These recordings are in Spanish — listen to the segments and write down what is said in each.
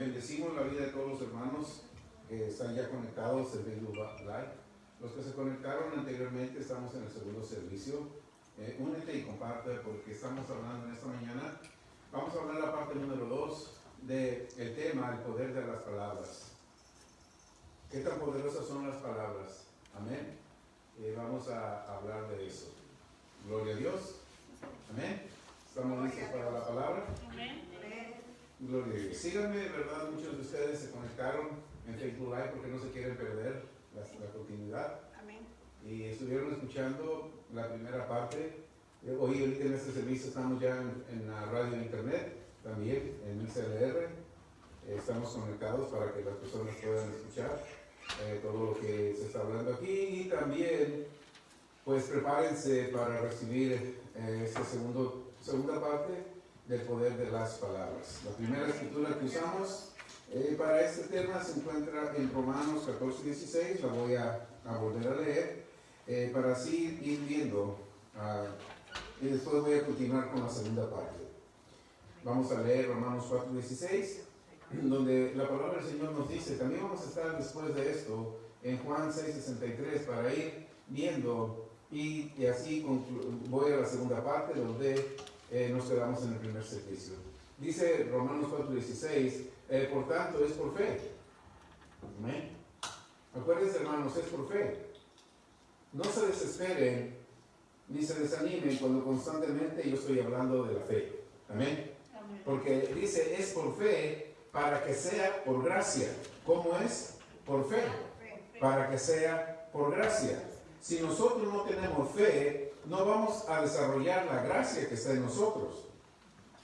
Bendecimos la vida de todos los hermanos que están ya conectados en Facebook Live. Los que se conectaron anteriormente, estamos en el segundo servicio. Únete y comparte porque estamos hablando en esta mañana. Vamos a hablar la parte número 2 del tema, el poder de las palabras. ¿Qué tan poderosas son las palabras? Amén. Vamos a hablar de eso. Gloria a Dios. Amén. ¿Estamos listos para la palabra? Amén. Gloria a Dios. Síganme, ¿verdad? Muchos de ustedes se conectaron en Facebook Live porque no se quieren perder la continuidad. Amén. Y estuvieron escuchando la primera parte. Hoy, ahorita en este servicio, estamos ya en la radio en internet, también en ICLR. Estamos conectados para que las personas puedan escuchar todo lo que se está hablando aquí. Y también, pues prepárense para recibir esta segunda parte del poder de las palabras. La primera escritura que usamos para este tema se encuentra en Romanos 14:16. La voy a volver a leer para así ir viendo y después voy a continuar con la segunda parte. Vamos a leer Romanos 4:16, donde la palabra del Señor nos dice. También vamos a estar después de esto en Juan 6:63 para ir viendo y así voy a la segunda parte donde nos quedamos en el primer servicio. Dice Romanos 4:16, por tanto es por fe. Amén. Acuérdense, hermanos, es por fe. No se desesperen ni se desanimen cuando constantemente yo estoy hablando de la fe. Amén. Porque dice es por fe para que sea por gracia. ¿Cómo es? Por fe. Para que sea por gracia. Si nosotros no tenemos fe, no vamos a desarrollar la gracia que está en nosotros.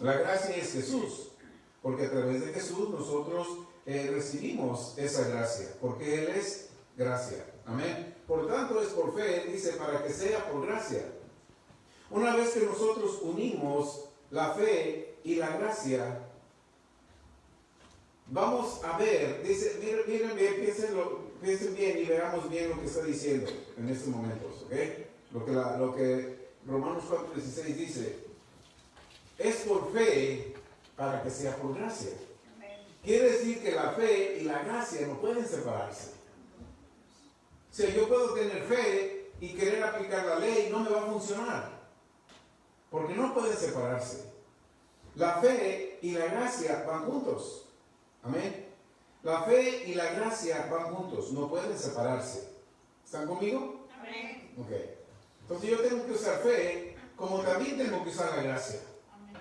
La gracia es Jesús, porque a través de Jesús nosotros recibimos esa gracia, porque Él es gracia. Amén. Por tanto es por fe, dice, para que sea por gracia. Una vez que nosotros unimos la fe y la gracia, vamos a ver, dice, miren bien, piensen bien y veamos bien lo que está diciendo en estos momentos, ¿ok? Lo que Romanos 4:16 dice, es por fe para que sea por gracia. Quiere decir que la fe y la gracia no pueden separarse. O sea, yo puedo tener fe y querer aplicar la ley, no me va a funcionar, porque no pueden separarse. La fe y la gracia van juntos. Amén. La fe y la gracia van juntos, no pueden separarse. ¿Están conmigo? Amén. Ok. Entonces yo tengo que usar fe, como también tengo que usar la gracia. Amén.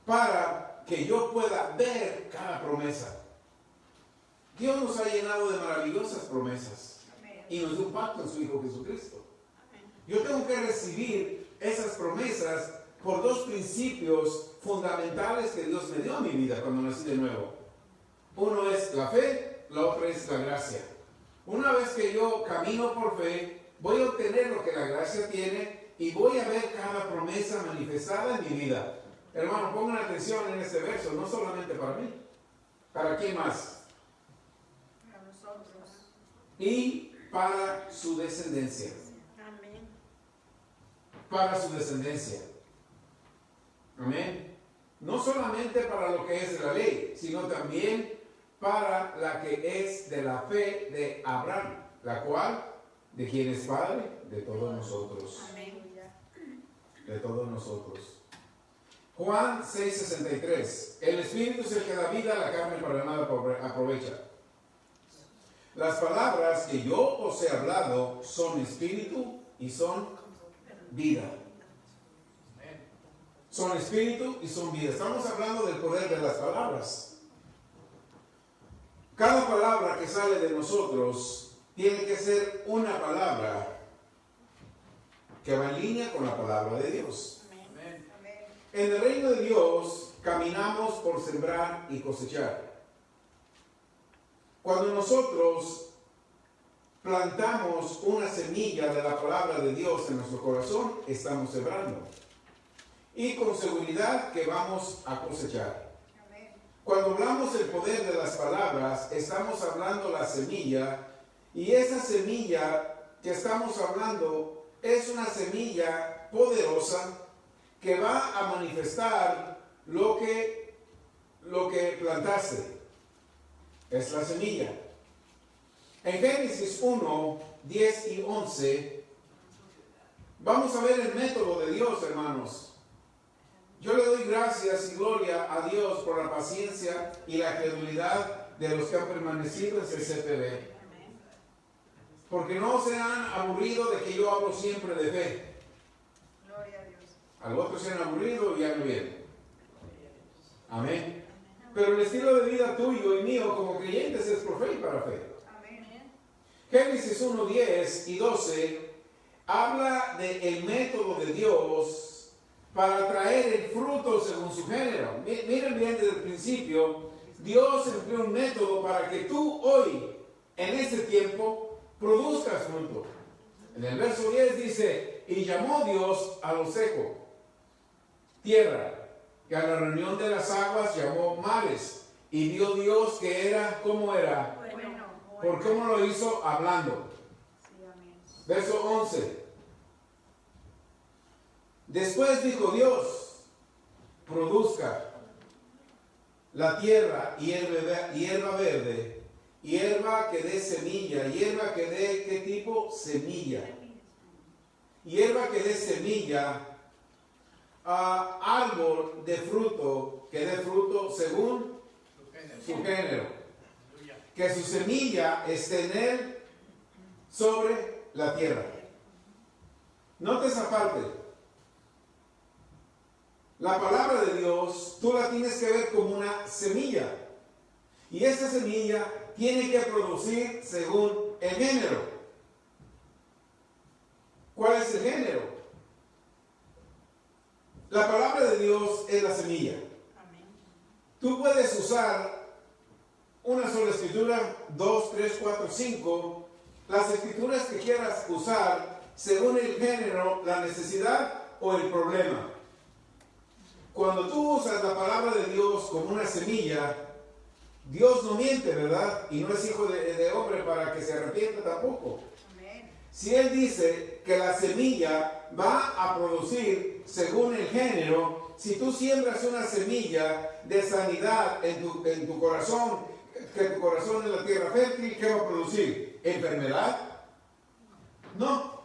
Para que yo pueda ver cada promesa. Dios nos ha llenado de maravillosas promesas. Amén. Y nos dio un pacto en su Hijo Jesucristo. Amén. Yo tengo que recibir esas promesas por dos principios fundamentales que Dios me dio a mi vida cuando nací de nuevo. Uno es la fe, la otra es la gracia. Una vez que yo camino por fe, voy a obtener lo que la gracia tiene y voy a ver cada promesa manifestada en mi vida. Hermano, pongan atención en este verso, no solamente para mí. ¿Para quién más? Para nosotros. Y para su descendencia. Amén. Para su descendencia. Amén. No solamente para lo que es de la ley, sino también para la que es de la fe de Abraham, la cual, ¿de quién es padre? De todos nosotros. Amén. De todos nosotros. Juan 6:63. El Espíritu es el que da vida, la carne para nada aprovecha. Las palabras que yo os he hablado son espíritu y son vida. Son espíritu y son vida. Estamos hablando del poder de las palabras. Cada palabra que sale de nosotros tiene que ser una palabra que va en línea con la palabra de Dios. Amén. Amén. En el reino de Dios caminamos por sembrar y cosechar. Cuando nosotros plantamos una semilla de la palabra de Dios en nuestro corazón, estamos sembrando. Y con seguridad que vamos a cosechar. Amén. Cuando hablamos del poder de las palabras, estamos hablando la semilla, y esa semilla que estamos hablando es una semilla poderosa que va a manifestar lo que lo que plantaste. Es la semilla. En Génesis 1, 10 y 11, vamos a ver el método de Dios, hermanos. Yo le doy gracias y gloria a Dios por la paciencia y la credulidad de los que han permanecido en CCPB. Porque no se han aburrido de que yo hablo siempre de fe. Gloria a Dios. Al otro se han aburrido y ya no vienen. Amén. Pero el estilo de vida tuyo y mío como creyentes es por fe y para fe. Amén. Génesis 1, 10 y 12 habla del método de Dios para traer el fruto según su género. Miren bien desde el principio, Dios empleó un método para que tú hoy, en este tiempo, produzcas fruto. En el verso 10 dice, y llamó Dios a lo seco, tierra, y a la reunión de las aguas llamó mares, y vio Dios que era, ¿cómo era? Bueno. ¿Por cómo lo hizo? Hablando. Sí, amén. Verso 11. Después dijo Dios, produzca la tierra hierba verde, hierba que dé semilla, hierba que dé, ¿qué tipo? Semilla. Hierba que dé semilla, árbol de fruto, que dé fruto según su género. Que su semilla esté en él sobre la tierra. Note esa parte. La palabra de Dios, tú la tienes que ver como una semilla. Y esta semilla tiene que producir según el género. ¿Cuál es el género? La palabra de Dios es la semilla. Amén. Tú puedes usar una sola escritura, 2, 3, 4, 5, las escrituras que quieras usar según el género, la necesidad o el problema. Cuando tú usas la palabra de Dios como una semilla, Dios no miente, ¿verdad? Y no es hijo de hombre para que se arrepienta tampoco. Amén. Si Él dice que la semilla va a producir según el género, si tú siembras una semilla de sanidad en tu corazón, que tu corazón es la tierra fértil, ¿qué va a producir? ¿Enfermedad? No.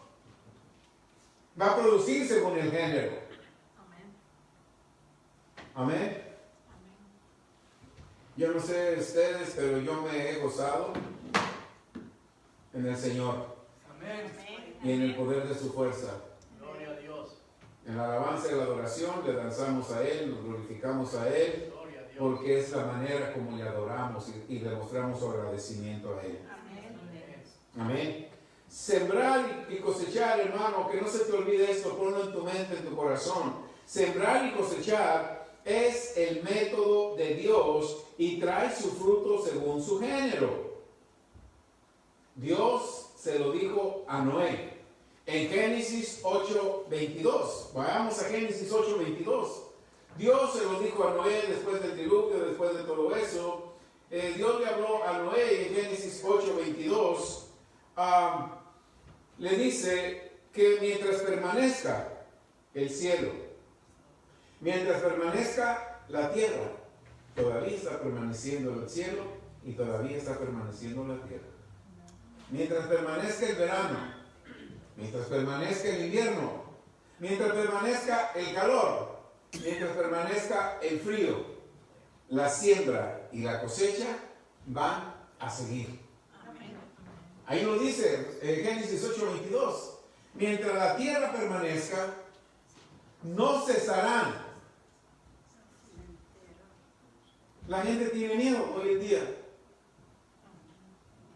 Va a producir según el género. Amén. Yo no sé ustedes, pero yo me he gozado en el Señor. Amén. Y en el poder de su fuerza. Gloria a Dios. En la alabanza y la adoración le danzamos a Él, nos glorificamos a Él, Gloria a Dios. porque es la manera como le adoramos y demostramos su agradecimiento a Él. Amén. Sembrar y cosechar, hermano, que no se te olvide esto, ponlo en tu mente, en tu corazón. Sembrar y cosechar es el método de Dios y trae su fruto según su género. Dios se lo dijo a Noé en Génesis 8:22. Vayamos a Génesis 8:22. Dios se lo dijo a Noé después del diluvio, después de todo eso. Dios le habló a Noé en Génesis 8:22. Le dice que mientras permanezca el cielo, mientras permanezca la tierra, todavía está permaneciendo el cielo y todavía está permaneciendo la tierra. Mientras permanezca el verano, mientras permanezca el invierno, mientras permanezca el calor, mientras permanezca el frío, la siembra y la cosecha van a seguir. Ahí lo dice Génesis 8:22. Mientras la tierra permanezca, no cesarán. La gente tiene miedo hoy en día.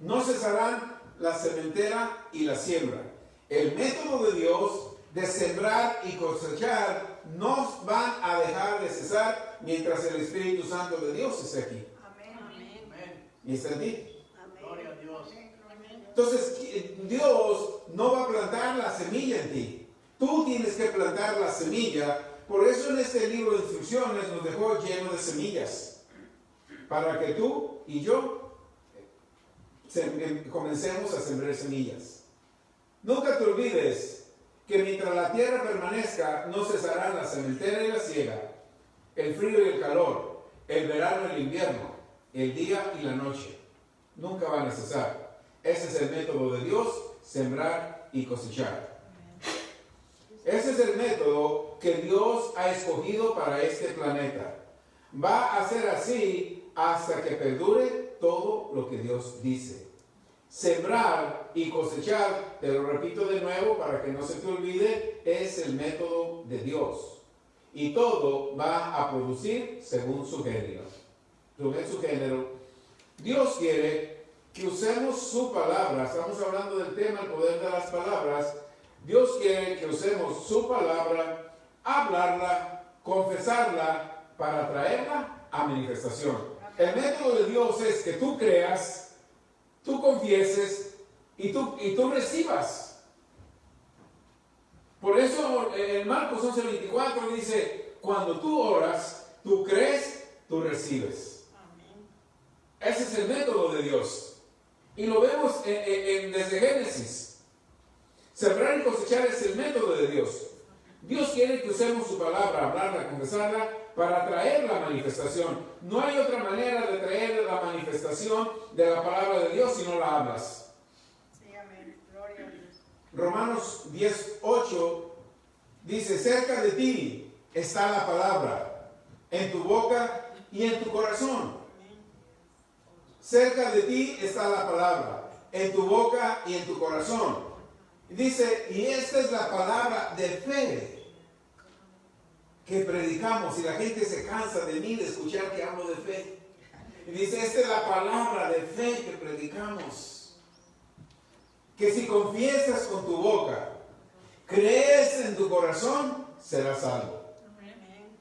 No cesarán la sementera y la siembra. El método de Dios de sembrar y cosechar no van a dejar de cesar mientras el Espíritu Santo de Dios esté aquí. Amén. Amén. Y está en ti. Gloria a Dios. Entonces, Dios no va a plantar la semilla en ti. Tú tienes que plantar la semilla. Por eso en este libro de instrucciones nos dejó lleno de semillas. Para que tú y yo comencemos a sembrar semillas. Nunca te olvides que mientras la tierra permanezca, no cesarán la sementera y la siega, el frío y el calor. el verano y el invierno, el día y la noche. Nunca van a cesar. Ese es el método de Dios, sembrar y cosechar. Ese es el método que Dios ha escogido para este planeta. Va a ser así hasta que perdure todo lo que Dios dice. Sembrar y cosechar, te lo repito de nuevo para que no se te olvide, es el método de Dios. Y todo va a producir según su género. Según su género. Dios quiere que usemos su palabra. Estamos hablando del tema, el poder de las palabras. Dios quiere que usemos su palabra, hablarla, confesarla, para traerla a manifestación. El método de Dios es que tú creas, tú confieses y tú recibas. Por eso en Marcos 11:24 dice, cuando tú oras, tú crees, tú recibes. Ese es el método de Dios. Y lo vemos desde Génesis. Sembrar y cosechar es el método de Dios. Dios quiere que usemos su palabra, hablarla, confesarla, para traer la manifestación. No hay otra manera de traer la manifestación de la palabra de Dios si no la hablas. Sí, amén. Gloria a Dios. Romanos 10:8 dice, cerca de ti está la palabra, en tu boca y en tu corazón. Cerca de ti está la palabra, en tu boca y en tu corazón. Dice, y esta es la palabra de fe que predicamos. Y la gente se cansa de mí de escuchar que hablo de fe. Y dice, esta es la palabra de fe que predicamos. Que si confiesas con tu boca, crees en tu corazón, serás salvo. Amén.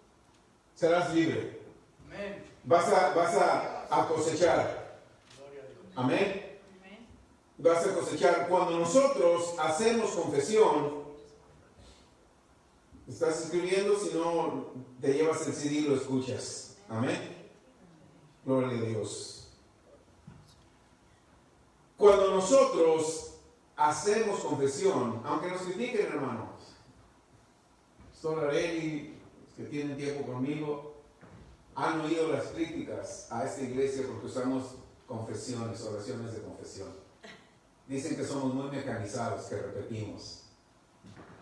Serás libre. Amén. Vas a cosechar. Gloria a Dios. Amén. Amén. Vas a cosechar. Cuando nosotros hacemos confesión, estás escribiendo, si no te llevas el CD y lo escuchas. Amén. Gloria a Dios. Cuando nosotros hacemos confesión, aunque nos critiquen, hermanos, Pastor Areli, los que tienen tiempo conmigo, han oído las críticas a esta iglesia porque usamos confesiones, oraciones de confesión. Dicen que somos muy mecanizados, que repetimos.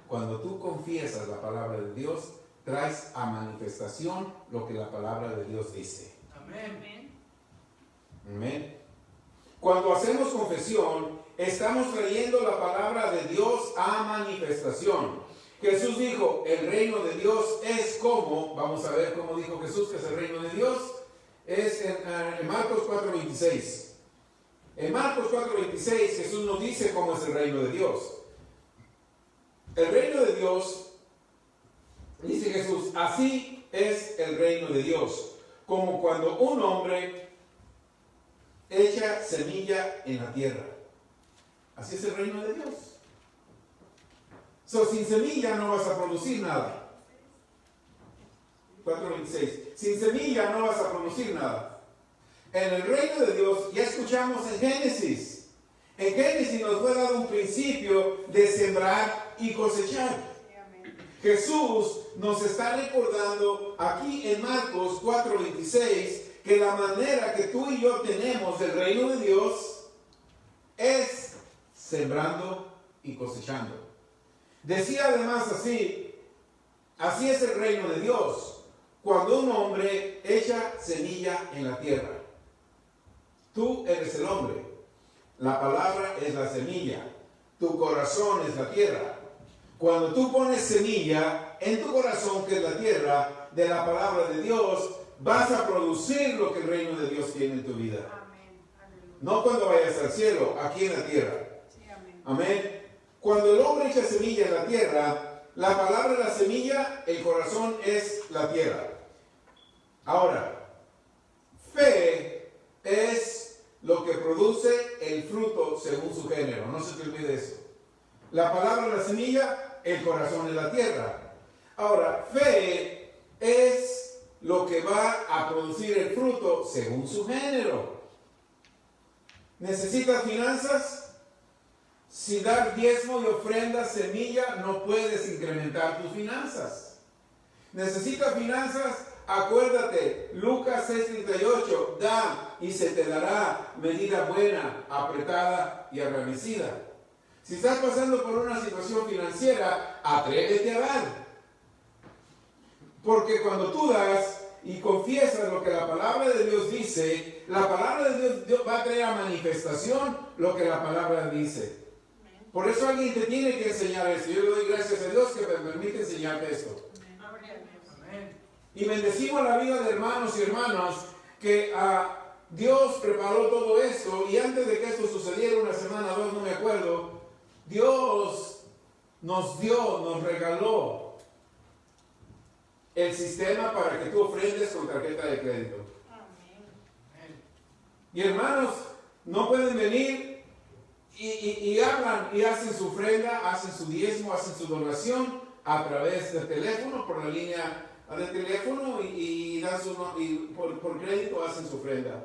Cuando tú confiesas la palabra de Dios, traes a manifestación lo que la palabra de Dios dice. Amén. Amén. Amén. Cuando hacemos confesión, estamos trayendo la palabra de Dios a manifestación. Jesús dijo, el reino de Dios es como, vamos a ver cómo dijo Jesús que es el reino de Dios, es en Marcos 4:26. En Marcos 4:26 Jesús nos dice cómo es el reino de Dios. El reino de Dios, dice Jesús, así es el reino de Dios, como cuando un hombre echa semilla en la tierra. Así es el reino de Dios. Sin semilla no vas a producir nada. 4:26. Sin semilla no vas a producir nada. En el reino de Dios, ya escuchamos en Génesis. En Génesis nos fue dado un principio de sembrar y cosechar. Sí, amén. Jesús nos está recordando aquí en Marcos 4:26 que la manera que tú y yo tenemos del reino de Dios es sembrando y cosechando. Decía además así es el reino de Dios, cuando un hombre echa semilla en la tierra. Tú eres el hombre, la palabra es la semilla, tu corazón es la tierra. Cuando tú pones semilla en tu corazón, que es la tierra, de la palabra de Dios, vas a producir lo que el reino de Dios tiene en tu vida. Amén. Aleluya. No cuando vayas al cielo, aquí en la tierra. Sí, amén. Amén. Cuando el hombre echa semilla en la tierra, la palabra es la semilla, el corazón es la tierra. Ahora, fe es lo que produce el fruto según su género. No se te olvide eso. La palabra es la semilla, el corazón es la tierra. Ahora, fe es lo que va a producir el fruto según su género. ¿Necesitas finanzas? Si dar diezmo y ofrenda, semilla, no puedes incrementar tus finanzas. ¿Necesitas finanzas? Acuérdate, Lucas 6:38, da y se te dará medida buena, apretada y agradecida. Si estás pasando por una situación financiera, atrévete a dar. Porque cuando tú das y confiesas lo que la palabra de Dios dice, la palabra de Dios va a traer a manifestación lo que la palabra dice. Por eso alguien te tiene que enseñar esto. Yo le doy gracias a Dios que me permite enseñarte esto. Amén. Y bendecimos la vida de hermanos y hermanas que Dios preparó todo esto, y antes de que esto sucediera, una semana o dos, no me acuerdo, Dios nos regaló el sistema para que tú ofrendes con tarjeta de crédito. Y hermanos, no pueden venir y hablan y hacen su ofrenda, hacen su diezmo, hacen su donación a través del teléfono, por la línea del teléfono, y dan por crédito hacen su ofrenda.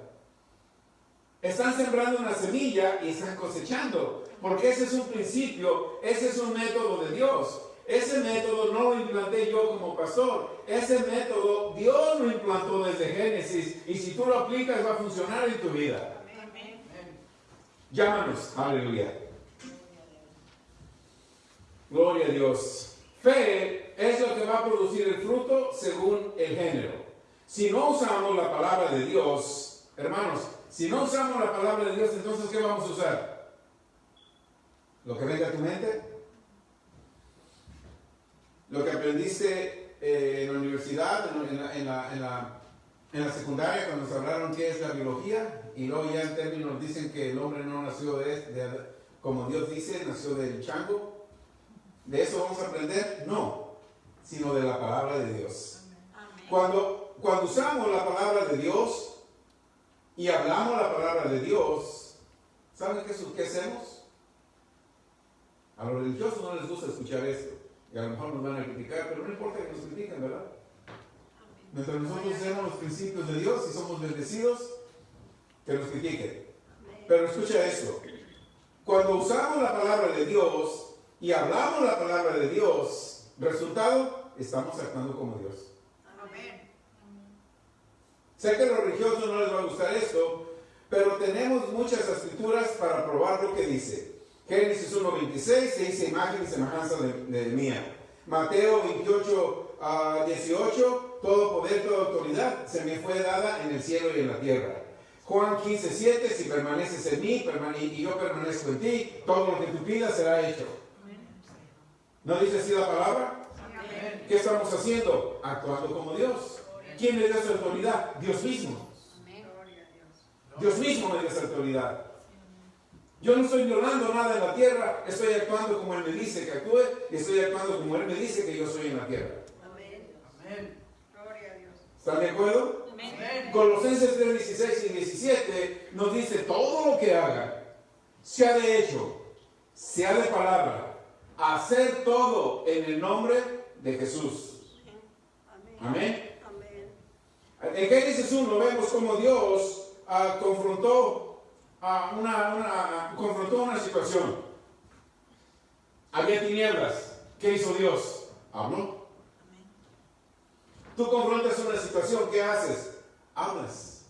Están sembrando una semilla y están cosechando, porque ese es un principio, ese es un método de Dios. Ese método no lo implanté yo como pastor, ese método Dios lo implantó desde Génesis, y si tú lo aplicas va a funcionar en tu vida. Amén. Llámanos, aleluya. Gloria a Dios. Fe es lo que va a producir el fruto según el género. Si no usamos la palabra de Dios, hermanos, si no usamos la palabra de Dios, entonces ¿qué vamos a usar? ¿Lo que venga a tu mente? ¿Lo que aprendiste en la universidad, en la secundaria, cuando nos hablaron qué es la biología? Y luego ya en términos dicen que el hombre no nació como Dios dice, nació del chango. ¿De eso vamos a aprender? No, sino de la palabra de Dios. Amén. Cuando usamos la palabra de Dios y hablamos la palabra de Dios, ¿saben qué hacemos? A los religiosos no les gusta escuchar esto, y a lo mejor nos van a criticar, pero no importa que nos critiquen, ¿verdad? Mientras nosotros usemos los principios de Dios y somos bendecidos, que nos critiquen. Pero escucha esto: cuando usamos la palabra de Dios y hablamos la palabra de Dios, resultado, estamos actuando como Dios. Amén. Sé que a los religiosos no les va a gustar esto, pero tenemos muchas escrituras para probar lo que dice. Génesis 1:26 se dice imagen y semejanza de mía. Mateo 28:18, todo poder, toda autoridad se me fue dada en el cielo y en la tierra. Juan 15:7, si permaneces en mí y yo permanezco en ti, todo lo que tú pidas será hecho. ¿No dice así la palabra? Amén. ¿Qué estamos haciendo? Actuando como Dios. ¿Quién me dio esa autoridad? Dios mismo. Amén. Gloria a Dios. Dios mismo me dio esa autoridad. Yo no estoy violando nada en la tierra, estoy actuando como Él me dice que actúe, y estoy actuando como Él me dice que yo soy en la tierra. Amén. Amén. Gloria a Dios. ¿Están de acuerdo? Amén. Colosenses 3:16 y 17 nos dice: todo lo que haga, sea de hecho, sea de palabra, hacer todo en el nombre de Jesús. Amén. Amén. Amén. En Génesis 1 vemos cómo Dios confrontó una situación. Había tinieblas. ¿Qué hizo Dios? Habló. Tú confrontas una situación, ¿qué haces? Hablas.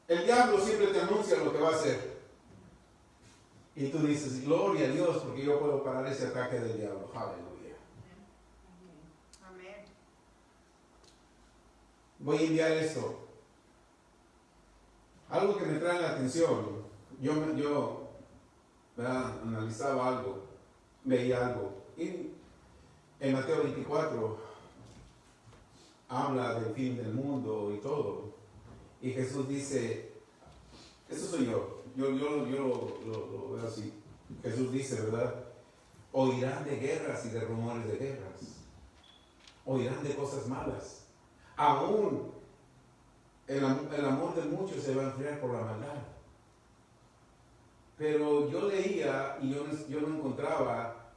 El diablo siempre te anuncia lo que va a hacer. Y tú dices: gloria a Dios, porque yo puedo parar ese ataque del diablo. Aleluya. Amén. Voy a enviar esto. Algo que me trae la atención. Yo analizaba algo, veía algo. Y en Mateo 24 habla del fin del mundo y todo. Y Jesús dice, eso soy yo lo veo así. Jesús dice, ¿verdad? Oirán de guerras y de rumores de guerras. Oirán de cosas malas. Aún el amor de muchos se va a enfriar por la maldad. Pero yo leía y yo no encontraba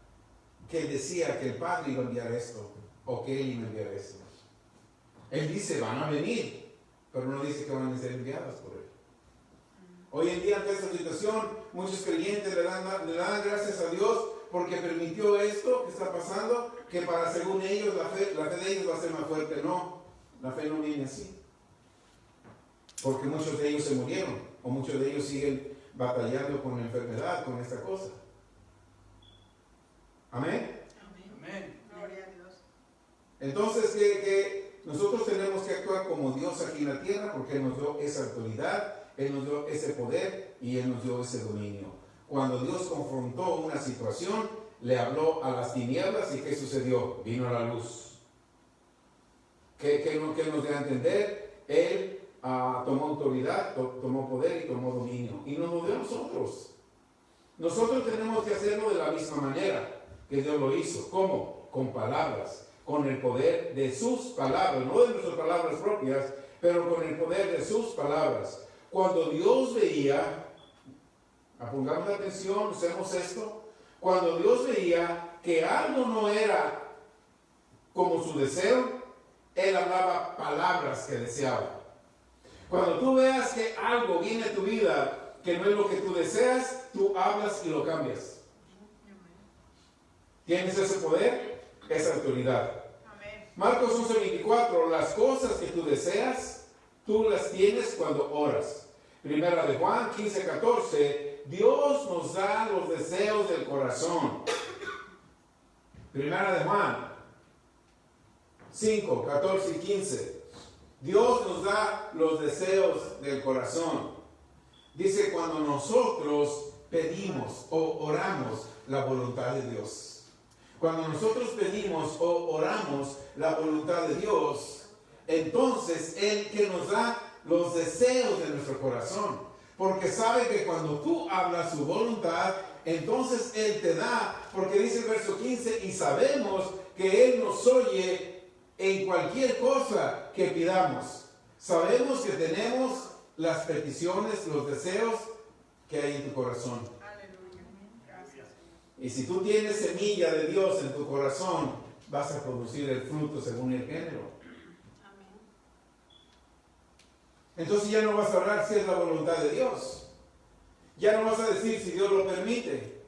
que decía que el Padre iba a enviar esto o que Él iba a enviar esto. Él dice: van a venir, pero no dice que van a ser enviados por Él. Hoy en día, ante esta situación, muchos creyentes le dan gracias a Dios porque permitió esto que está pasando, que para según ellos la fe de ellos va a ser más fuerte. No, la fe no viene así. Porque muchos de ellos se murieron, o muchos de ellos siguen batallando con la enfermedad, con esta cosa. Amén. Amén. Gloria a Dios. Entonces, que nosotros tenemos que actuar como Dios aquí en la tierra, porque Él nos dio esa autoridad, Él nos dio ese poder y Él nos dio ese dominio. Cuando Dios confrontó una situación, le habló a las tinieblas y ¿qué sucedió? Vino la luz. ¿Qué nos dio a entender? Él tomó autoridad, tomó poder y tomó dominio. Y nos lo dio a nosotros. Nosotros tenemos que hacerlo de la misma manera que Dios lo hizo. ¿Cómo? Con palabras, con el poder de sus palabras, no de nuestras palabras propias, pero con el poder de sus palabras. Cuando Dios veía, pongamos atención, usemos esto, cuando Dios veía que algo no era como su deseo, Él hablaba palabras que deseaba. Cuando tú veas que algo viene a tu vida que no es lo que tú deseas, tú hablas y lo cambias. ¿Tienes ese poder? Esa autoridad. Amén. Marcos 11:24, las cosas que tú deseas, tú las tienes cuando oras. Primera de Juan 15:14, Dios nos da los deseos del corazón. Primera de Juan 5:14 y 15, Dios nos da los deseos del corazón. Dice, cuando nosotros pedimos o oramos la voluntad de Dios. Cuando nosotros pedimos o oramos la voluntad de Dios, entonces Él que nos da los deseos de nuestro corazón. Porque sabe que cuando tú hablas su voluntad, entonces Él te da, porque dice el verso 15, y sabemos que Él nos oye en cualquier cosa que pidamos. Sabemos que tenemos las peticiones, los deseos que hay en tu corazón. Aleluya. Gracias, Señor. Y si tú tienes semilla de Dios en tu corazón, vas a producir el fruto según el género. Amén. Entonces ya no vas a hablar si es la voluntad de Dios. Ya no vas a decir si Dios lo permite.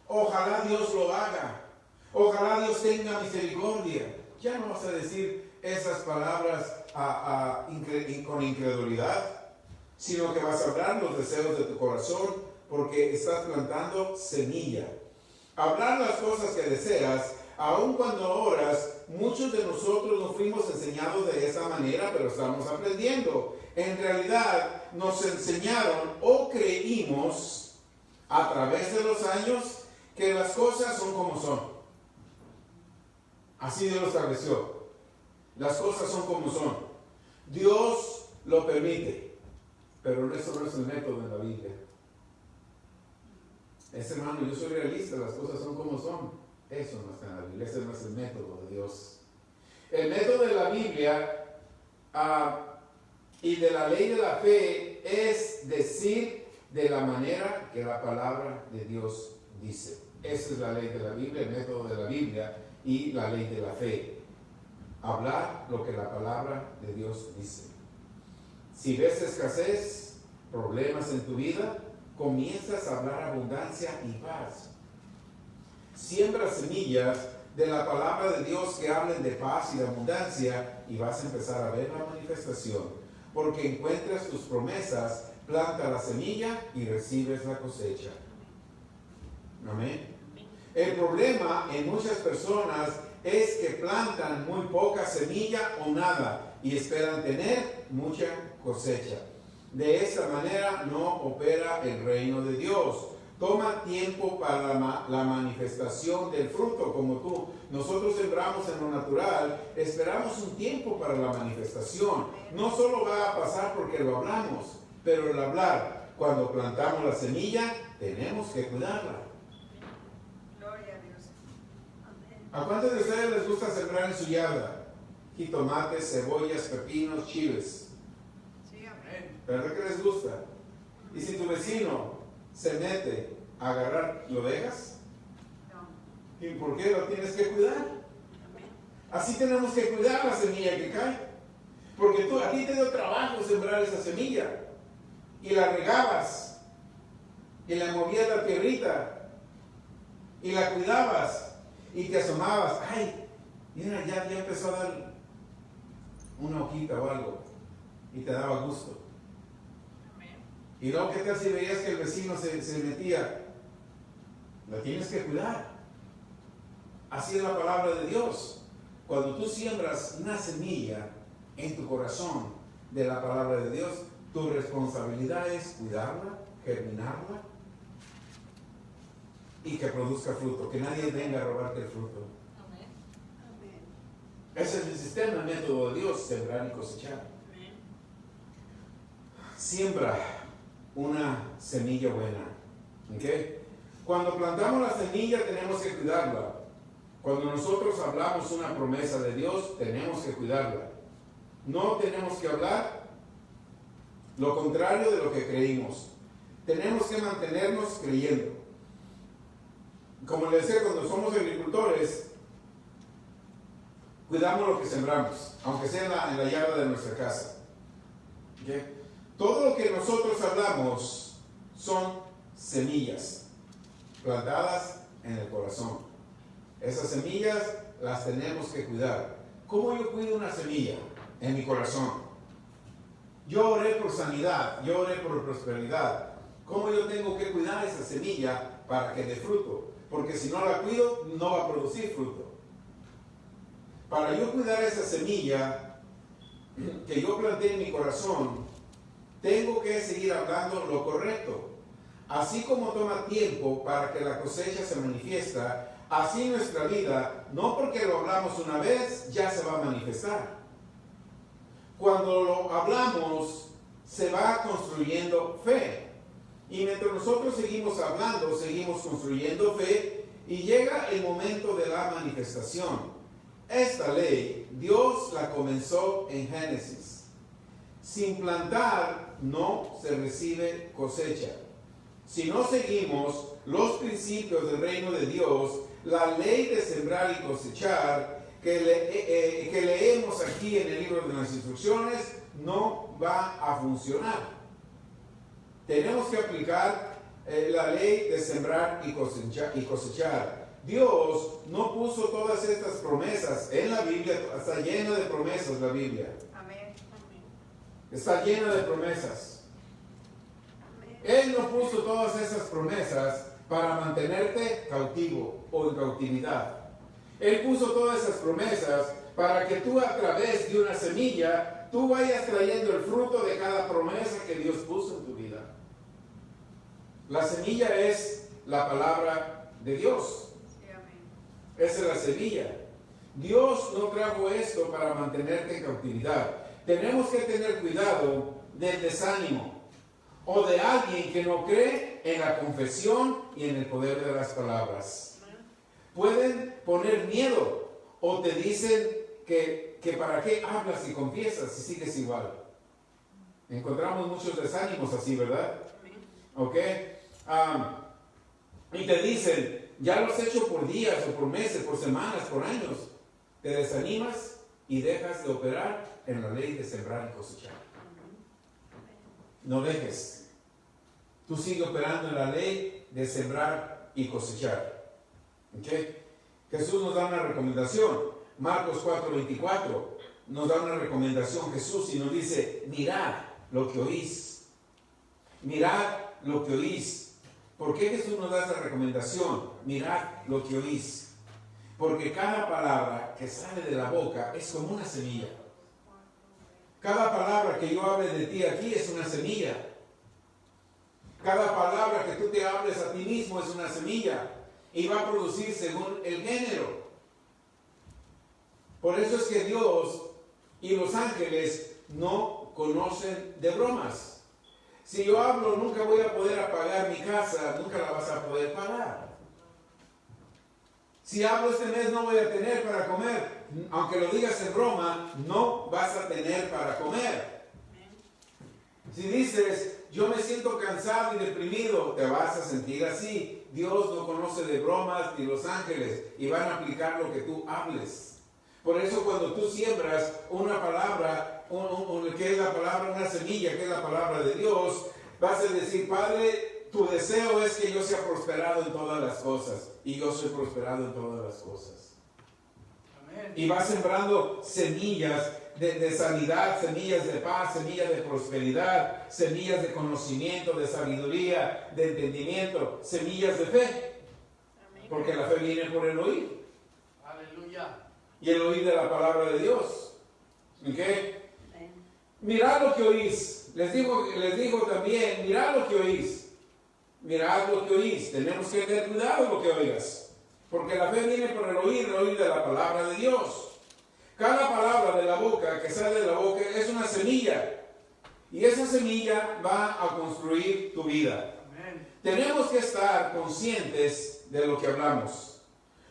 Ojalá Dios lo haga. Ojalá Dios tenga misericordia. Ya no vas a decir esas palabras con incredulidad, sino que vas a hablar los deseos de tu corazón porque estás plantando semilla. Hablar las cosas que deseas, aun cuando oras, muchos de nosotros no fuimos enseñados de esa manera, pero estamos aprendiendo. En realidad nos enseñaron o creímos a través de los años que las cosas son como son. Así Dios lo estableció. Las cosas son como son. Dios lo permite, pero eso no es el método de la Biblia. Hermano, yo soy realista, las cosas son como son. Eso no está en la Biblia, ese no es el método de Dios. El método de la Biblia y de la ley de la fe es decir de la manera que la palabra de Dios dice. Esa es la ley de la Biblia, el método de la Biblia y la ley de la fe. Hablar lo que la palabra de Dios dice. Si ves escasez, problemas en tu vida, comienzas a hablar abundancia y paz. Siembra semillas de la palabra de Dios que hablen de paz y de abundancia y vas a empezar a ver la manifestación. Porque encuentras tus promesas, planta la semilla y recibes la cosecha. Amén. El problema en muchas personas es que plantan muy poca semilla o nada y esperan tener mucha cosecha. De esa manera no opera el reino de Dios. Toma tiempo para la manifestación del fruto, como tú. Nosotros sembramos en lo natural, esperamos un tiempo para la manifestación. No solo va a pasar porque lo hablamos, pero el hablar, cuando plantamos la semilla, tenemos que cuidarla. Gloria a Dios. Amén. ¿A cuántos de ustedes les gusta sembrar en su yarda? Jitomates, cebollas, pepinos, chiles. Sí, amén. Amén. ¿Verdad que les gusta? Y si tu vecino se mete a agarrar, ¿lo dejas? No. ¿Y por qué lo tienes que cuidar? Amén. Así tenemos que cuidar la semilla que cae. Porque a ti te dio trabajo sembrar esa semilla. Y la regabas. Y la movías la tierrita. y la cuidabas y te asomabas. Ay, mira, ya empezó a dar una hojita o algo y te daba gusto. Amén. Y luego, ¿qué tal si veías que el vecino se metía? La tienes que cuidar. Así es la palabra de Dios. Cuando tú siembras una semilla en tu corazón de la palabra de Dios, tu responsabilidad es cuidarla, germinarla y que produzca fruto, que nadie venga a robarte el fruto. Amén. Amén. Ese es el sistema, el método de Dios, sembrar y cosechar. Amén. Siembra una semilla buena. ¿Ok? Cuando plantamos la semilla tenemos que cuidarla. Cuando nosotros hablamos una promesa de Dios, tenemos que cuidarla. No tenemos que hablar lo contrario de lo que creímos. Tenemos que mantenernos creyendo. Como les decía, cuando somos agricultores, cuidamos lo que sembramos, aunque sea en la yarda de nuestra casa. ¿Okay? Todo lo que nosotros hablamos son semillas plantadas en el corazón. Esas semillas las tenemos que cuidar. ¿Cómo yo cuido una semilla en mi corazón? Yo oré por sanidad, yo oré por prosperidad. ¿Cómo yo tengo que cuidar esa semilla para que dé fruto? Porque si no la cuido, no va a producir fruto. Para yo cuidar esa semilla que yo planté en mi corazón, tengo que seguir hablando lo correcto. Así como toma tiempo para que la cosecha se manifiesta, así nuestra vida, no porque lo hablamos una vez, ya se va a manifestar. Cuando lo hablamos, se va construyendo fe. Y mientras nosotros seguimos hablando, seguimos construyendo fe y llega el momento de la manifestación. Esta ley, Dios la comenzó en Génesis. Sin plantar no se recibe cosecha. Si no seguimos los principios del reino de Dios, la ley de sembrar y cosechar que leemos aquí en el libro de las instrucciones no va a funcionar. Tenemos que aplicar la ley de sembrar y cosechar. Dios no puso todas estas promesas en la Biblia, está llena de promesas la Biblia. Amén. Está llena de promesas. Amén. Él no puso todas esas promesas para mantenerte cautivo o en cautividad. Él puso todas esas promesas para que tú a través de una semilla, tú vayas trayendo el fruto de cada promesa que Dios puso en tu vida. La semilla es la palabra de Dios. Sí, amén. Esa es la semilla. Dios no trajo esto para mantenerte en cautividad. Tenemos que tener cuidado del desánimo o de alguien que no cree en la confesión y en el poder de las palabras. Pueden poner miedo o te dicen que para qué hablas y confiesas si sigues igual. Encontramos muchos desánimos así, ¿verdad? ¿Ok? Y te dicen, ya lo has hecho por días o por meses, por semanas, por años. Te desanimas y dejas de operar en la ley de sembrar y cosechar. No dejes. Tú sigues operando en la ley de sembrar y cosechar. ¿Okay? Jesús nos da una recomendación. Marcos 4:24 nos da una recomendación Jesús y nos dice, mirad lo que oís. Mirad lo que oís. ¿Por qué Jesús nos da esa recomendación? Mirad lo que oís. Porque cada palabra que sale de la boca es como una semilla. Cada palabra que yo hable de ti aquí es una semilla. Cada palabra que tú te hables a ti mismo es una semilla. Y va a producir según el género. Por eso es que Dios y los ángeles no conocen de bromas. Si yo hablo, nunca voy a poder apagar mi casa, nunca la vas a poder pagar. Si hablo este mes, no voy a tener para comer. Aunque lo digas en broma, no vas a tener para comer. Si dices, yo me siento cansado y deprimido, te vas a sentir así. Dios no conoce de bromas ni los ángeles y van a aplicar lo que tú hables. Por eso cuando tú siembras una palabra, que es la palabra, una semilla, que es la palabra de Dios, vas a decir, Padre, tu deseo es que yo sea prosperado en todas las cosas. Y yo soy prosperado en todas las cosas. Amén. Y vas sembrando semillas de sanidad, semillas de paz, semillas de prosperidad, semillas de conocimiento, de sabiduría, de entendimiento, semillas de fe. Amén. Porque la fe viene por el oír. Aleluya. Y el oír de la palabra de Dios. ¿Ok? Amén. Mirad lo que oís. Les digo también, mirad lo que oís. Mirad lo que oís. Tenemos que tener cuidado lo que oigas. Porque la fe viene por el oír de la palabra de Dios. Cada palabra de la boca que sale de la boca es una semilla. Y esa semilla va a construir tu vida. Amén. Tenemos que estar conscientes de lo que hablamos.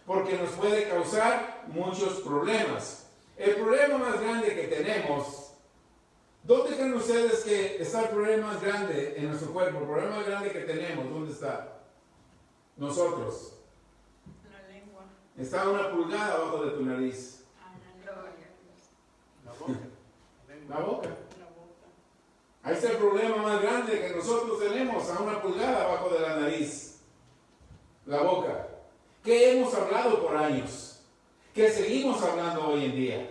Porque nos puede causar muchos problemas. El problema más grande que tenemos, ¿dónde creen ustedes que está el problema más grande en nuestro cuerpo? El problema más grande que tenemos, ¿dónde está? Nosotros. La lengua. Está una pulgada abajo de tu nariz. La boca. La boca. La boca. Ahí está el problema más grande que nosotros tenemos, a una pulgada abajo de la nariz. La boca. ¿Qué hemos hablado por años? ¿Qué seguimos hablando hoy en día?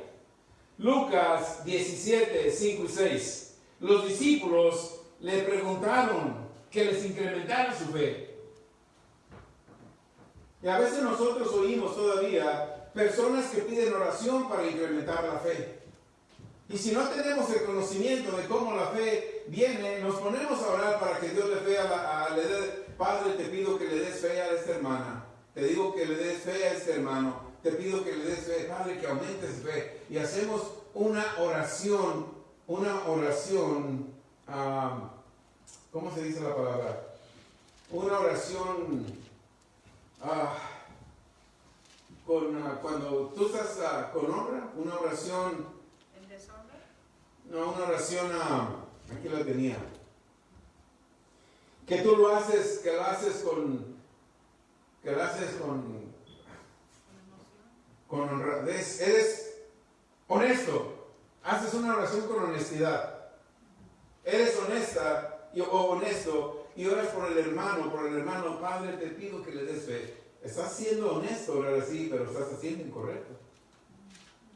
Lucas 17, 5 y 6. Los discípulos le preguntaron que les incrementara su fe. Y a veces nosotros oímos todavía personas que piden oración para incrementar la fe. Y si no tenemos el conocimiento de cómo la fe viene, nos ponemos a orar para que Dios le dé, Padre, te pido que le des fe a esta hermana. Te digo que le des fe a este hermano. Te pido que le des fe, Padre, que aumentes fe. Y hacemos una oración, ¿cómo se dice la palabra? Una oración, cuando tú estás con honra, una oración, ¿En desorden? no, una oración, aquí la tenía, que tú lo haces, que la haces con honradez, eres honesto, haces una oración con honestidad, eres honesta o honesto y oras por el hermano, Padre, te pido que le des fe. Estás siendo honesto orar así, pero estás haciendo incorrecto,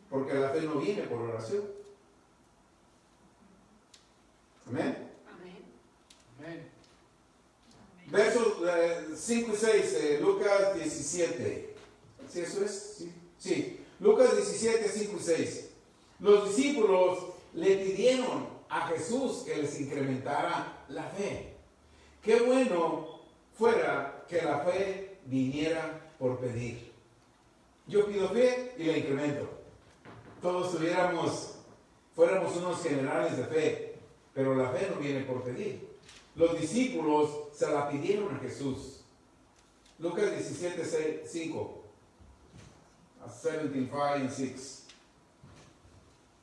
porque la fe no viene por oración. Amén. Amén. Amén. Versos 5 y 6, Lucas 17. ¿Sí eso es? Sí. Lucas 17, 5 y 6. Los discípulos le pidieron a Jesús que les incrementara la fe. Qué bueno fuera que la fe viniera por pedir. Yo pido fe y la incremento. Todos fuéramos unos generales de fe, pero la fe no viene por pedir. Los discípulos se la pidieron a Jesús. Lucas 17, 5. 17, 5 and 6.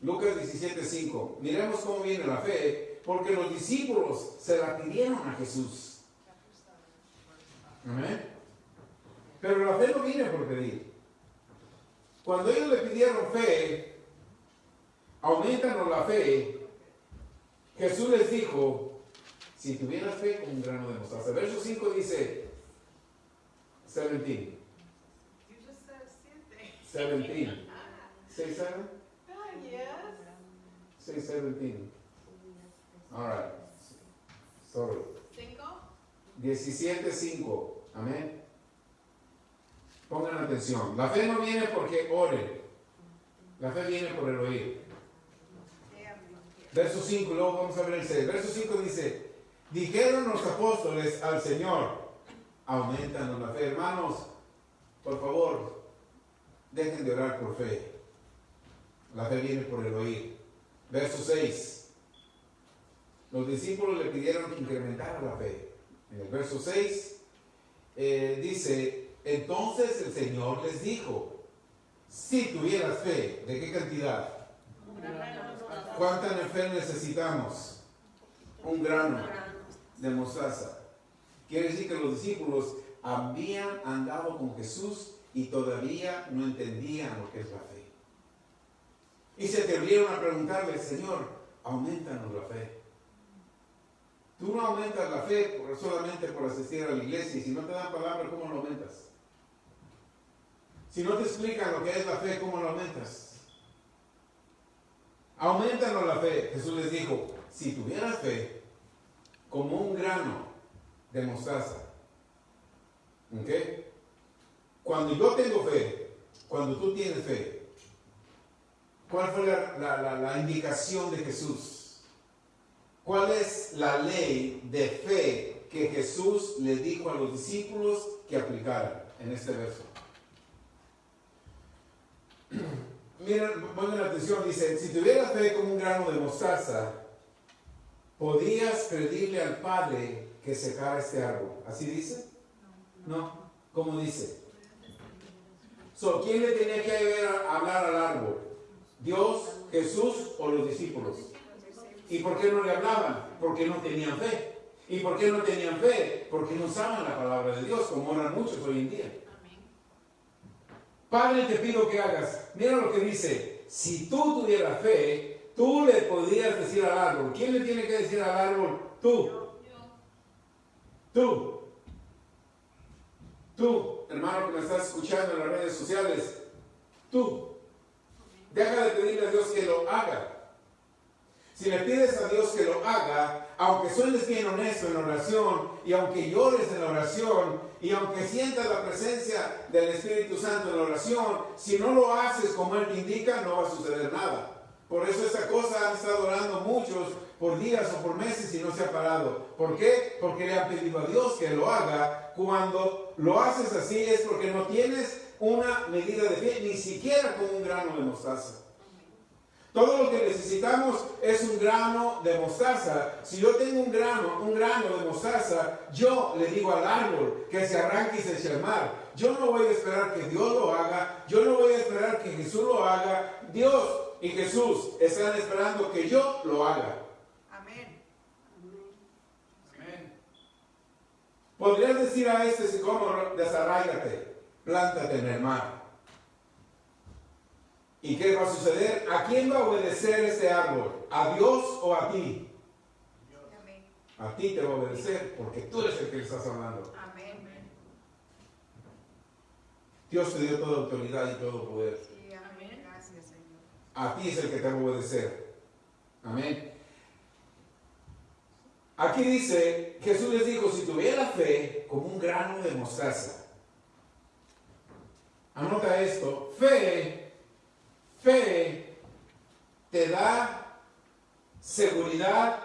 Lucas 17, 5. Miremos cómo viene la fe, porque los discípulos se la pidieron a Jesús. Amén. Pero la fe no viene por pedir. Cuando ellos le pidieron fe, aumentanos la fe, Jesús les dijo, si tuvieras fe como un grano de mostaza. Verso 5 dice, 17. You just said 7. 17. Say 7? Yes. Say 17. All right. Sorry. 5. 17:5. Amén. Pongan atención. La fe no viene porque oren. La fe viene por el oír. Verso 5, luego vamos a ver el 6. Verso 5 dice, dijeron los apóstoles al Señor, aumentanos la fe. Hermanos, por favor, dejen de orar por fe. La fe viene por el oír. Verso 6. Los discípulos le pidieron que incrementara la fe. En el verso 6 dice, entonces el Señor les dijo, si tuvieras fe, ¿de qué cantidad? ¿Cuánta fe necesitamos? Un grano de mostaza. Quiere decir que los discípulos habían andado con Jesús y todavía no entendían lo que es la fe. Y se atrevieron a preguntarle, Señor, aumentanos la fe. Tú no aumentas la fe solamente por asistir a la iglesia, y si no te dan palabra, ¿cómo lo aumentas? Si no te explican lo que es la fe, ¿cómo lo aumentas? Aumentanos la fe. Jesús les dijo, si tuvieras fe como un grano de mostaza, ¿ok? Cuando yo tengo fe, cuando tú tienes fe, ¿cuál fue la indicación de Jesús? ¿Cuál es la ley de fe que Jesús les dijo a los discípulos que aplicaran en este verso? Miren, pongan atención, dice, si tuvieras fe como un grano de mostaza, ¿podrías pedirle al Padre que secara este árbol? ¿Así dice? No. ¿Cómo dice? ¿Quién le tenía que hablar al árbol? ¿Dios, Jesús o los discípulos? ¿Y por qué no le hablaban? Porque no tenían fe. ¿Y por qué no tenían fe? Porque no usaban la palabra de Dios, como oran muchos hoy en día. Padre, te pido que hagas. Mira lo que dice. Si tú tuvieras fe, tú le podrías decir al árbol. ¿Quién le tiene que decir al árbol? Tú. Tú, hermano que me estás escuchando en las redes sociales. Tú. Deja de pedirle a Dios que lo haga. Si le pides a Dios que lo haga, aunque suenes bien honesto en oración, y aunque llores en la oración, y aunque sientas la presencia del Espíritu Santo en la oración, si no lo haces como Él te indica, no va a suceder nada. Por eso esta cosa han estado orando muchos por días o por meses y no se ha parado. ¿Por qué? Porque le han pedido a Dios que lo haga. Cuando lo haces así es porque no tienes una medida de fe, ni siquiera con un grano de mostaza. Todo lo que necesitamos es un grano de mostaza. Si yo tengo un grano de mostaza, yo le digo al árbol que se arranque y se eche al mar. Yo no voy a esperar que Dios lo haga. Yo no voy a esperar que Jesús lo haga. Dios y Jesús están esperando que yo lo haga. Amén. Amén. Podrías decir a este sicómoro, desarráigate, plántate en el mar. ¿Y qué va a suceder? ¿A quién va a obedecer este árbol? ¿A Dios o a ti? Amén. A ti te va a obedecer porque tú eres el que le estás hablando. Amén. Dios te dio toda autoridad y todo poder. Sí, amén. Gracias, Señor. A ti es el que te va a obedecer. Amén. Aquí dice, Jesús les dijo, si tuviera fe como un grano de mostaza. Anota esto, fe te da seguridad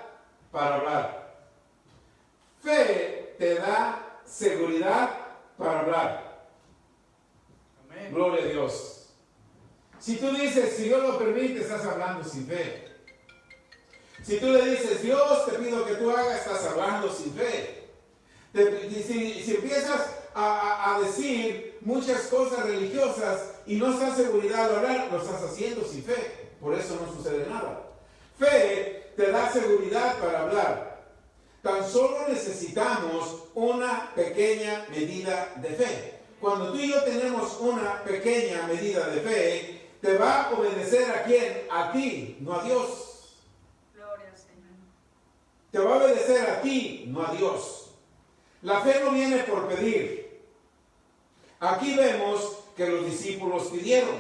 para hablar. Fe te da seguridad para hablar. Amén. Gloria a Dios. Si tú dices, si Dios lo permite, estás hablando sin fe. Si tú le dices, Dios, te pido que tú hagas, estás hablando sin fe. Si empiezas a decir muchas cosas religiosas y no estás seguridad de hablar, lo estás haciendo sin fe. Por eso no sucede nada. Fe te da seguridad para hablar. Tan solo necesitamos una pequeña medida de fe. Cuando tú y yo tenemos una pequeña medida de fe, te va a obedecer ¿a quién? A ti, no a Dios. Gloria al Señor. Te va a obedecer a ti, no a Dios. La fe no viene por pedir. Aquí vemos que los discípulos pidieron.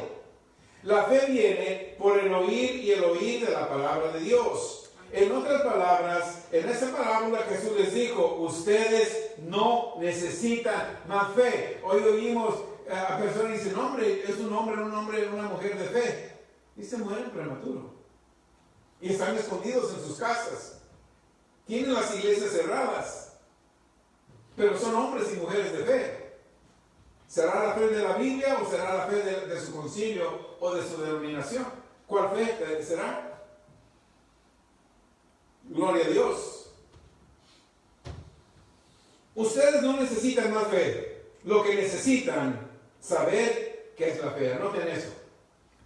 La fe viene por el oír y el oír de la palabra de Dios. En otras palabras, en esa parábola Jesús les dijo, ustedes no necesitan más fe. Hoy oímos a personas que dicen, hombre, es un hombre, una mujer de fe. Y se mueren prematuro. Y están escondidos en sus casas. Tienen las iglesias cerradas. Pero son hombres y mujeres de fe. ¿Será la fe de la Biblia o será la fe de su concilio o de su denominación? ¿Cuál fe será? Gloria a Dios. Ustedes no necesitan más fe. Lo que necesitan, saber qué es la fe. Anoten eso.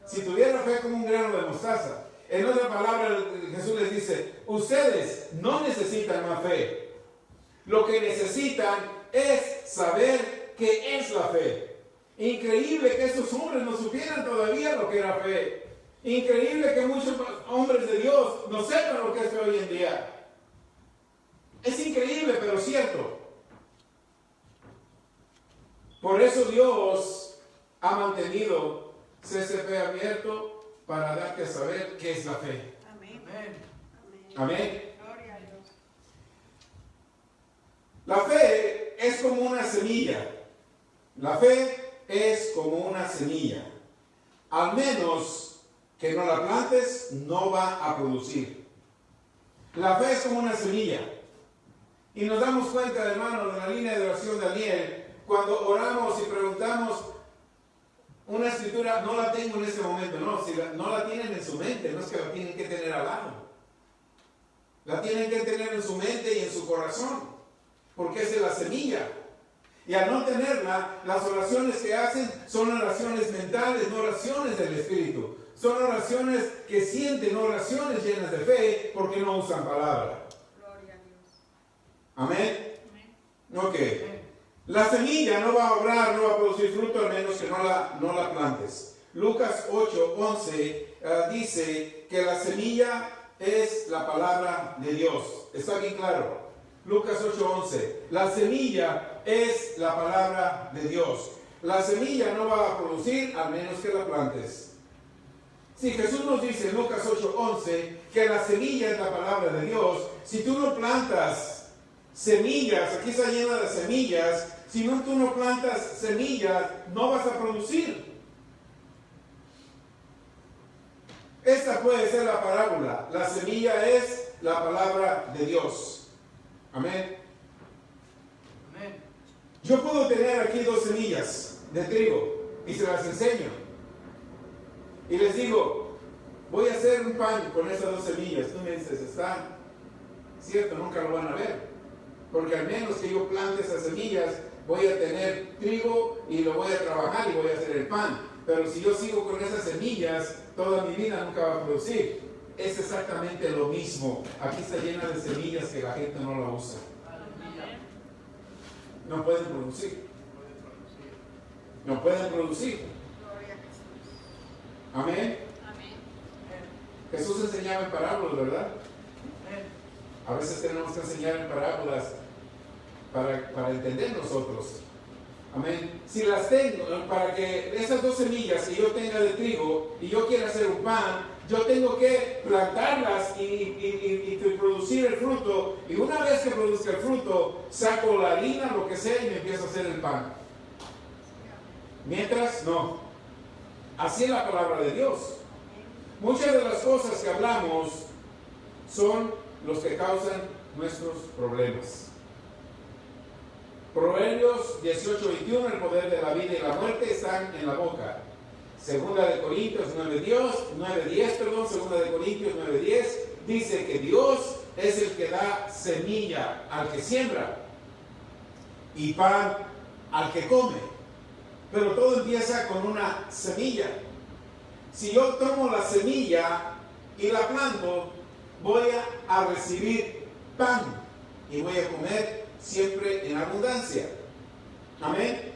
Si tuviera fe como un grano de mostaza. En otra palabra, Jesús les dice, ustedes no necesitan más fe. Lo que necesitan es saber qué es la fe. Increíble que estos hombres no supieran todavía lo que era fe. Increíble que muchos hombres de Dios no sepan lo que es fe hoy en día. Es increíble, pero cierto. Por eso Dios ha mantenido CCP abierto para darte a saber qué es la fe. Amén. Amén. Amén. Gloria a Dios. La fe es como una semilla. La fe es como una semilla. Al menos que no la plantes, no va a producir. La fe es como una semilla. Y nos damos cuenta, hermanos, de la línea de oración de Daniel, cuando oramos y preguntamos una escritura, no la tengo en ese momento, no, si no la tienen en su mente, no es que la tienen que tener al lado. La tienen que tener en su mente y en su corazón, porque es de la semilla. Y al no tenerla, las oraciones que hacen son oraciones mentales, no oraciones del Espíritu. Son oraciones que sienten, no oraciones llenas de fe, porque no usan palabra. Gloria a Dios. Amén. Amén. Ok. La semilla no va a obrar, no va a producir fruto, al menos que no la plantes. Lucas 8:11 dice que la semilla es la palabra de Dios. ¿Está bien claro? Lucas 8:11. La semilla es la palabra de Dios. La semilla no va a producir, al menos que la plantes. Si Jesús nos dice en Lucas 8:11 que la semilla es la palabra de Dios, si tú no plantas semillas, aquí está llena de semillas, si no, tú no plantas semillas, no vas a producir. Esta puede ser la parábola. La semilla es la palabra de Dios. Amén. Amén. Yo puedo tener aquí 2 semillas de trigo y se las enseño. Y les digo, voy a hacer un pan con esas 2 semillas. Tú me dices, está cierto, nunca lo van a ver. Porque al menos que yo plante esas semillas, voy a tener trigo y lo voy a trabajar y voy a hacer el pan. Pero si yo sigo con esas semillas, toda mi vida nunca va a producir. Es exactamente lo mismo. Aquí está llena de semillas que la gente no la usa. Aleluya. No pueden producir. Puede producir. No pueden producir. Gloria a Jesús. Amén. Amén. Amén. Jesús enseñaba en parábolas, ¿verdad? Amén. A veces tenemos que enseñar en parábolas para entender nosotros. Amén. Si las tengo, para que esas 2 semillas que yo tenga de trigo y yo quiera hacer un pan, yo tengo que plantarlas y producir el fruto. Y una vez que produzca el fruto, saco la harina, lo que sea, y me empiezo a hacer el pan. Mientras, no. Así es la palabra de Dios. Muchas de las cosas que hablamos son los que causan nuestros problemas. Proverbios 18:21, el poder de la vida y la muerte están en la boca. Segunda de Corintios 9:10, segunda de Corintios 9:10, dice que Dios es el que da semilla al que siembra y pan al que come. Pero todo empieza con una semilla. Si yo tomo la semilla y la planto, voy a recibir pan y voy a comer siempre en abundancia. Amén.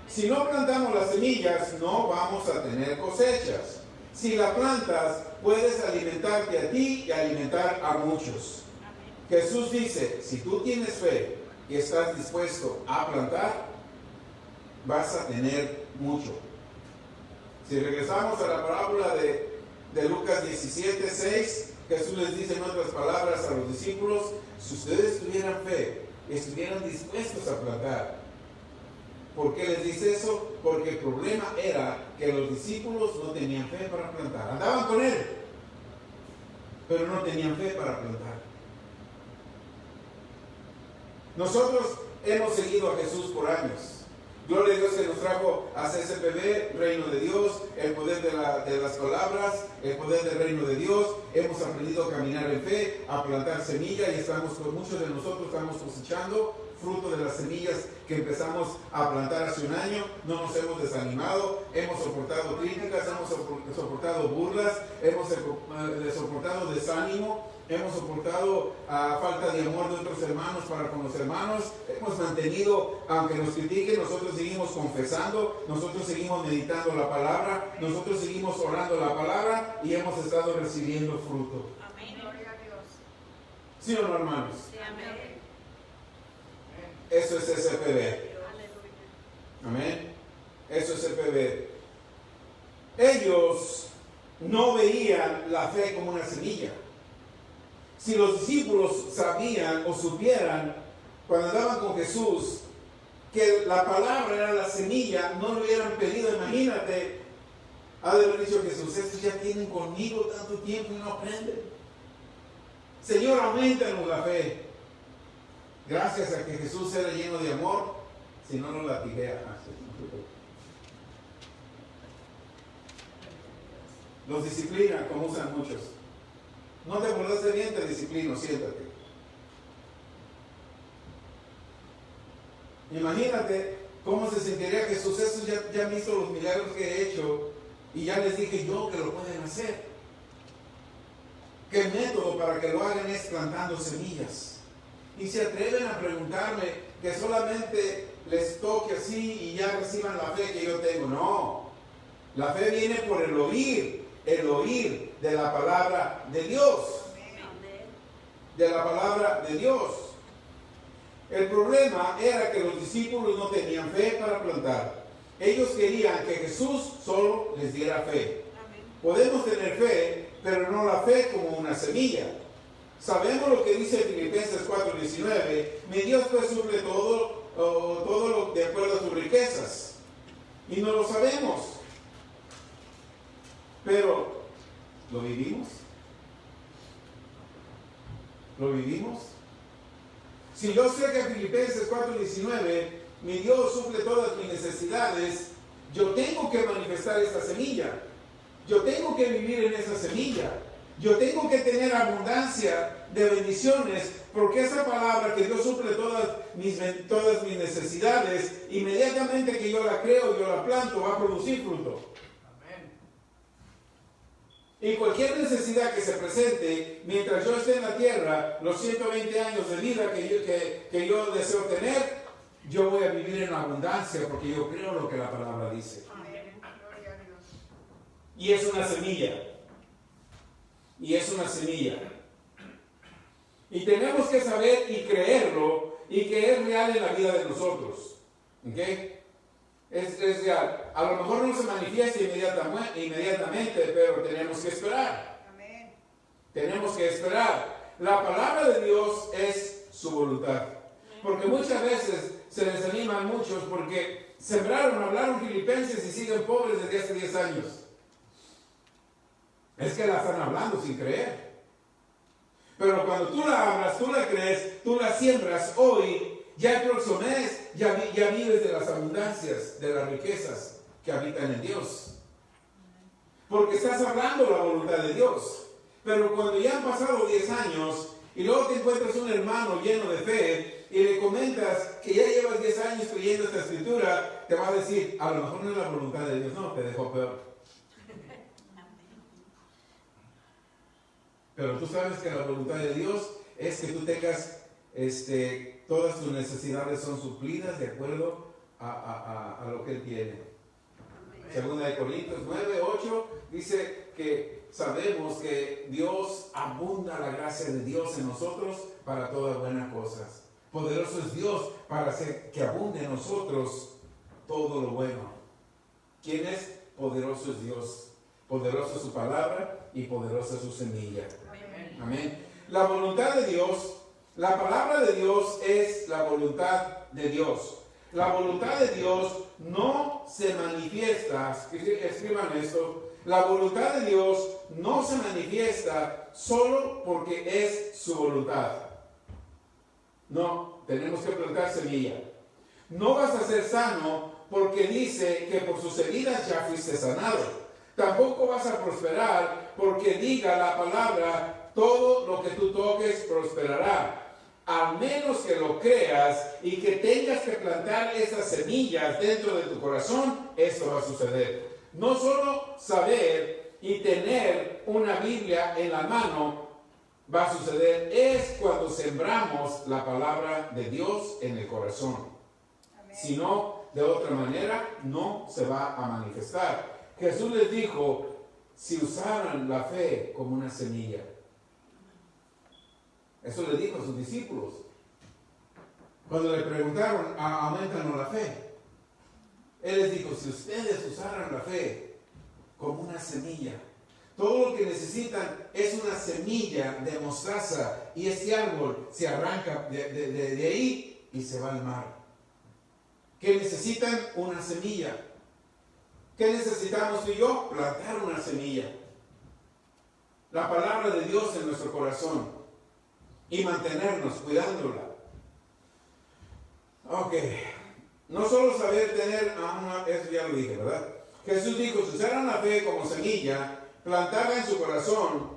Si no plantamos las semillas, no vamos a tener cosechas. Si la plantas, puedes alimentarte a ti y alimentar a muchos. Jesús dice, si tú tienes fe y estás dispuesto a plantar, vas a tener mucho. Si regresamos a la parábola de Lucas 17:6, Jesús les dice en otras palabras a los discípulos, si ustedes tuvieran fe y estuvieran dispuestos a plantar. ¿Por qué les dice eso? Porque el problema era que los discípulos no tenían fe para plantar. Andaban con él, pero no tenían fe para plantar. Nosotros hemos seguido a Jesús por años. Gloria a Dios que nos trajo a CCPB, Reino de Dios, el poder de las palabras, el poder del Reino de Dios. Hemos aprendido a caminar en fe, a plantar semilla y muchos de nosotros estamos cosechando fruto de las semillas que empezamos a plantar hace un año. No nos hemos desanimado, hemos soportado críticas, hemos soportado burlas, hemos soportado desánimo, hemos soportado falta de amor de otros hermanos para con los hermanos. Hemos mantenido, aunque nos critiquen, nosotros seguimos confesando, nosotros seguimos meditando la palabra, nosotros seguimos orando la palabra y hemos estado recibiendo fruto. Amén. Gloria a Dios. ¿Sí o no, hermanos? Sí, amén. Eso es SPB. Aleluya. Amén. Eso es SPB. Ellos no veían la fe como una semilla. Si los discípulos sabían o supieran cuando andaban con Jesús que la palabra era la semilla, no le hubieran pedido. Imagínate, ha de haber dicho Jesús: estos ya tienen conmigo tanto tiempo y no aprenden. Señor, aumentanos la fe. Gracias a que Jesús era lleno de amor, si no nos latiguea. Los disciplina como usan muchos. No te acordaste bien, te disciplino, siéntate. Imagínate cómo se sentiría Jesús. Estos ya han visto los milagros que he hecho y ya les dije yo que lo pueden hacer. Que el método para que lo hagan es plantando semillas. Y se atreven a preguntarme que solamente les toque así y ya reciban la fe que yo tengo. No, la fe viene por el oír de la palabra de Dios. De la palabra de Dios. El problema era que los discípulos no tenían fe para plantar. Ellos querían que Jesús solo les diera fe. Podemos tener fe, pero no la fe como una semilla. Sabemos lo que dice Filipenses 4:19. Mi Dios pues suple todo lo de acuerdo a sus riquezas. Y no lo sabemos. Pero, ¿lo vivimos? ¿Lo vivimos? Si yo sé que en Filipenses 4:19 mi Dios suple todas mis necesidades, yo tengo que manifestar esta semilla. Yo tengo que vivir en esa semilla. Yo tengo que tener abundancia de bendiciones, porque esa palabra que Dios suple todas mis necesidades, inmediatamente que yo la creo, yo la planto, va a producir fruto. Y cualquier necesidad que se presente mientras yo esté en la tierra, los 120 años de vida que yo deseo tener, yo voy a vivir en abundancia porque yo creo lo que la palabra dice. Amén. Gloria a Dios. Y es una semilla. Y es una semilla. Y tenemos que saber y creerlo y que es real en la vida de nosotros. ¿Ok? Es real. A lo mejor no se manifiesta inmediatamente, pero tenemos que esperar. Amén. Tenemos que esperar. La palabra de Dios es su voluntad. Porque muchas veces se desaniman muchos porque hablaron filipenses y siguen pobres desde hace 10 años. Es que la están hablando sin creer. Pero cuando tú la hablas, tú la crees, tú la siembras hoy, ya el próximo mes, ya vives de las abundancias, de las riquezas que habitan en Dios. Porque estás hablando la voluntad de Dios. Pero cuando ya han pasado 10 años y luego te encuentras un hermano lleno de fe y le comentas que ya llevas 10 años creyendo esta escritura, te va a decir: a lo mejor no es la voluntad de Dios, no, te dejó peor. Pero tú sabes que la voluntad de Dios es que tú tengas, todas tus necesidades son suplidas de acuerdo a lo que Él tiene. Segunda de Corintios 9:8 dice que sabemos que Dios abunda la gracia de Dios en nosotros para todas buenas cosas. Poderoso es Dios para hacer que abunde en nosotros todo lo bueno. ¿Quién es? Poderoso es Dios. Poderosa es su palabra y poderosa es su semilla. Amén. La voluntad de Dios, la palabra de Dios es la voluntad de Dios. La voluntad de Dios no se manifiesta, escriban esto, la voluntad de Dios no se manifiesta solo porque es su voluntad. No, tenemos que plantar semilla. No vas a ser sano porque dice que por sus heridas ya fuiste sanado. Tampoco vas a prosperar porque diga la palabra: todo lo que tú toques prosperará. Al menos que lo creas y que tengas que plantar esas semillas dentro de tu corazón, eso va a suceder. No solo saber y tener una Biblia en la mano va a suceder, es cuando sembramos la palabra de Dios en el corazón. Si no, de otra manera, no se va a manifestar. Jesús les dijo: si usaran la fe como una semilla. Eso le dijo a sus discípulos. Cuando le preguntaron, aumentanos la fe. Él les dijo, si ustedes usaran la fe como una semilla, todo lo que necesitan es una semilla de mostaza y ese árbol se arranca de ahí y se va al mar. ¿Qué necesitan? Una semilla. ¿Qué necesitamos tú y yo? Plantar una semilla. La palabra de Dios en nuestro corazón y mantenernos cuidándola. Ok. No solo saber tener, eso ya lo dije, ¿verdad? Jesús dijo, si usaran la fe como semilla, plantarla en su corazón,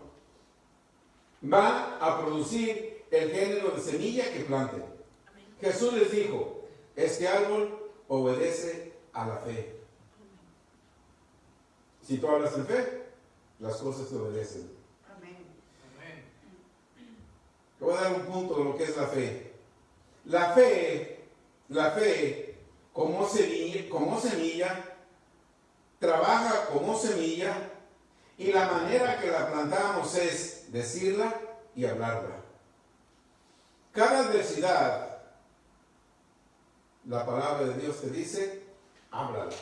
va a producir el género de semilla que planten. Jesús les dijo, este árbol obedece a la fe. Si tú hablas en fe, las cosas te obedecen. Amén. Te voy a dar un punto de lo que es la fe. La fe como semilla, trabaja como semilla y la manera que la plantamos es decirla y hablarla. Cada adversidad, la palabra de Dios te dice, háblala.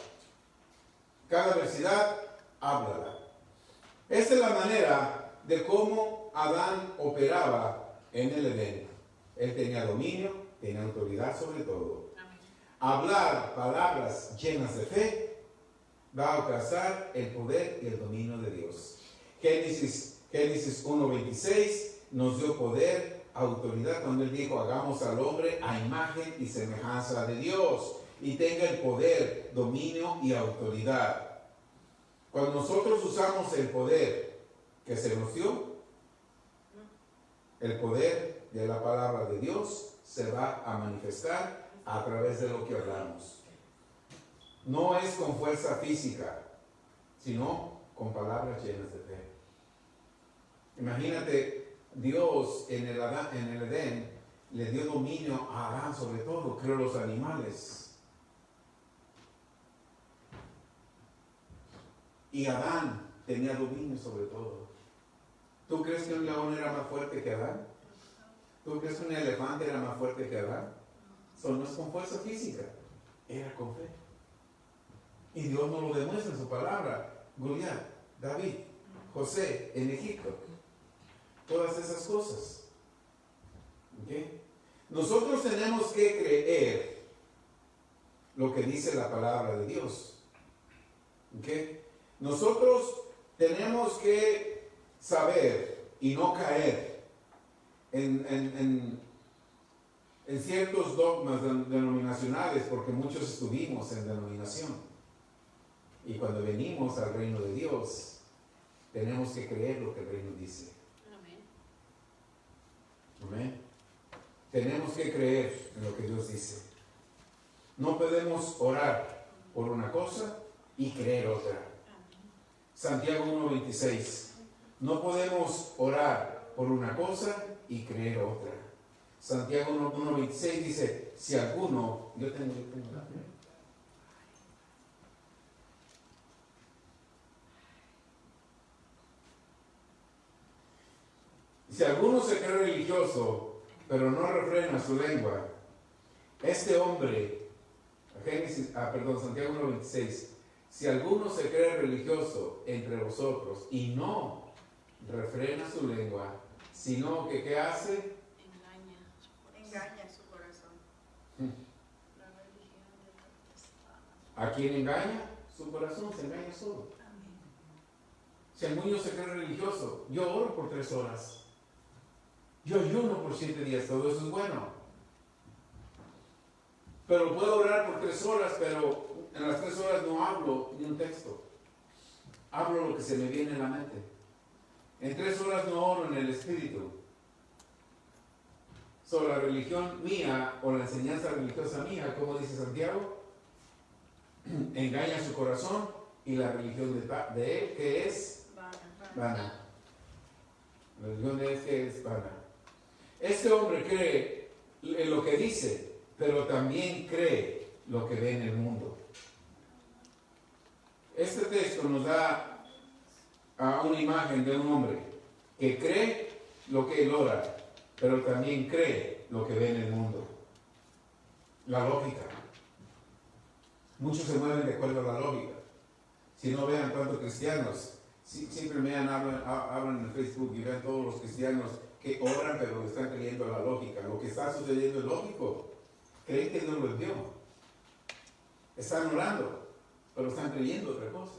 Cada adversidad, háblala. Esta es la manera de cómo Adán operaba en el Edén. Él tenía dominio, tenía autoridad sobre todo. Hablar palabras llenas de fe va a alcanzar el poder y el dominio de Dios. Génesis 1:26 nos dio poder, autoridad, cuando Él dijo, hagamos al hombre a imagen y semejanza de Dios, y tenga el poder, dominio y autoridad. Cuando nosotros usamos el poder que se nos dio, el poder de la palabra de Dios se va a manifestar a través de lo que hablamos. No es con fuerza física, sino con palabras llenas de fe. Imagínate, Dios en el Edén le dio dominio a Adán sobre todo, creó los animales. Y Adán tenía dominio sobre todo. ¿Tú crees que un león era más fuerte que Adán? ¿Tú crees que un elefante era más fuerte que Adán? Eso no es con fuerza física, era con fe. Y Dios nos lo demuestra en su palabra. Goliat, David, José en Egipto. Todas esas cosas. ¿Okay? Nosotros tenemos que creer lo que dice la palabra de Dios. ¿Okay? Nosotros tenemos que saber y no caer en ciertos dogmas denominacionales, porque muchos estuvimos en denominación. Y cuando venimos al reino de Dios, tenemos que creer lo que el reino dice. Amén. Tenemos que creer en lo que Dios dice. No podemos orar por una cosa y creer otra. Santiago 1:26. No podemos orar por una cosa y creer otra. Santiago 1:26 dice, si alguno, yo tengo la fe. Si alguno se cree religioso, pero no refrena su lengua, este hombre, Santiago 1:26, si alguno se cree religioso entre vosotros y no refrena su lengua, sino que ¿qué hace? Engaña su corazón. ¿A quién engaña? Su corazón se engaña solo. Si el niño se cree religioso, yo oro por 3 horas. Yo ayuno por 7 días, todo eso es bueno. Pero puedo orar por 3 horas, pero en las 3 horas no hablo ni un texto. Hablo lo que se me viene en la mente. En 3 horas no oro en el espíritu. Sobre la religión mía o la enseñanza religiosa mía, como dice Santiago, engaña su corazón y la religión de él, que es vana. La religión de él, que es vana. Este hombre cree en lo que dice, pero también cree lo que ve en el mundo. Este texto nos da una imagen de un hombre que cree lo que él ora, pero también cree lo que ve en el mundo. La lógica. Muchos se mueven de acuerdo a la lógica. Si no, vean cuántos cristianos, siempre hablan en Facebook y vean todos los cristianos que oran pero están creyendo la lógica. Lo que está sucediendo es lógico. Creen que Dios los dio. Están orando, pero están creyendo otra cosa.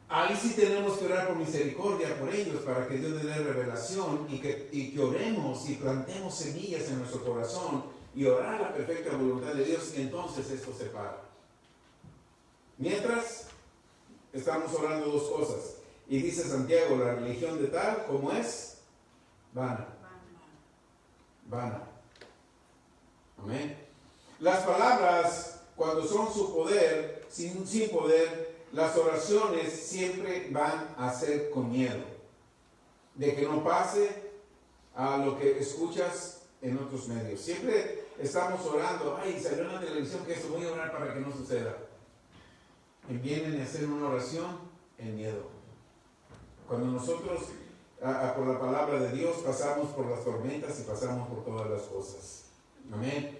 Ahí sí tenemos que orar por misericordia por ellos para que Dios les dé revelación y que oremos y plantemos semillas en nuestro corazón y orar la perfecta voluntad de Dios, y entonces esto se para. Mientras, estamos orando dos cosas. Y dice Santiago, la religión de tal como es, vana. Vana. Amén. Las palabras, cuando son su poder, sin poder, las oraciones siempre van a ser con miedo. De que no pase a lo que escuchas en otros medios. Siempre estamos orando, ay, salió en la televisión que esto, voy a orar para que no suceda. Y vienen a hacer una oración en miedo. Cuando nosotros, por la palabra de Dios, pasamos por las tormentas y pasamos por todas las cosas. Amén.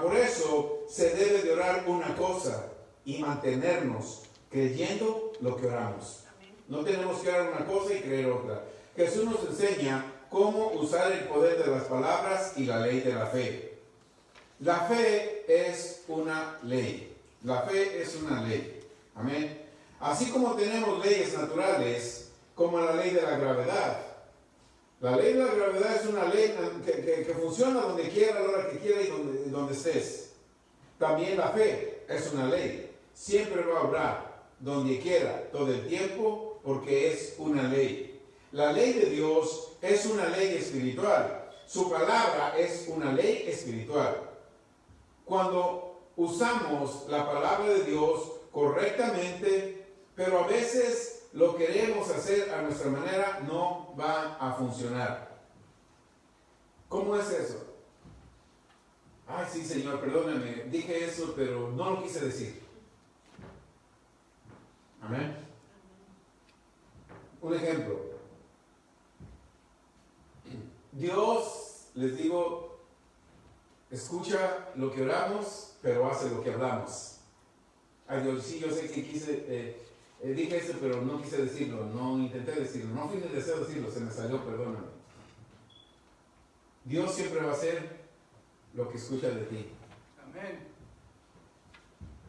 Por eso se debe de orar una cosa y mantenernos creyendo lo que oramos. No tenemos que orar una cosa y creer otra. Jesús nos enseña cómo usar el poder de las palabras y la ley de la fe. La fe es una ley. La fe es una ley. Amén. Así como tenemos leyes naturales, como la ley de la gravedad. La ley de la gravedad es una ley que funciona donde quiera, a la hora que quiera y donde estés. También la fe es una ley. Siempre va a obrar donde quiera, todo el tiempo, porque es una ley. La ley de Dios es una ley espiritual. Su palabra es una ley espiritual. Cuando usamos la palabra de Dios correctamente, pero a veces lo queremos hacer a nuestra manera, no va a funcionar. ¿Cómo es eso? Ay, sí, Señor, perdóname, dije eso, pero no lo quise decir. Amén. Un ejemplo. Dios, les digo, escucha lo que oramos, pero hace lo que hablamos. Ay, Dios, sí, yo sé que dije eso, pero no quise decirlo, no intenté decirlo, no fui en el deseo de decirlo, se me salió, perdóname. Dios siempre va a hacer lo que escucha de ti. Amén.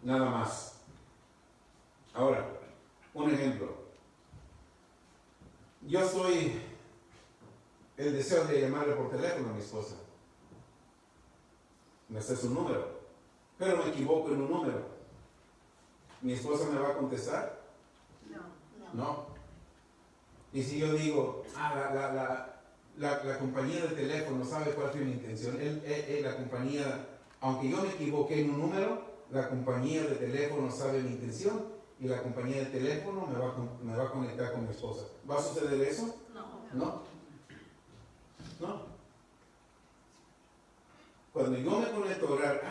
Nada más. Ahora, un ejemplo. Yo soy el deseo de llamarle por teléfono a mi esposa. Me sé su número, pero me equivoco en un número. ¿Mi esposa me va a contestar? No. Y si yo digo, la compañía de teléfono sabe cuál fue mi intención. La compañía, aunque yo me equivoqué en un número, la compañía de teléfono sabe mi intención y la compañía de teléfono me va a conectar con mi esposa. ¿Va a suceder eso? No. Cuando yo me conecto a orar,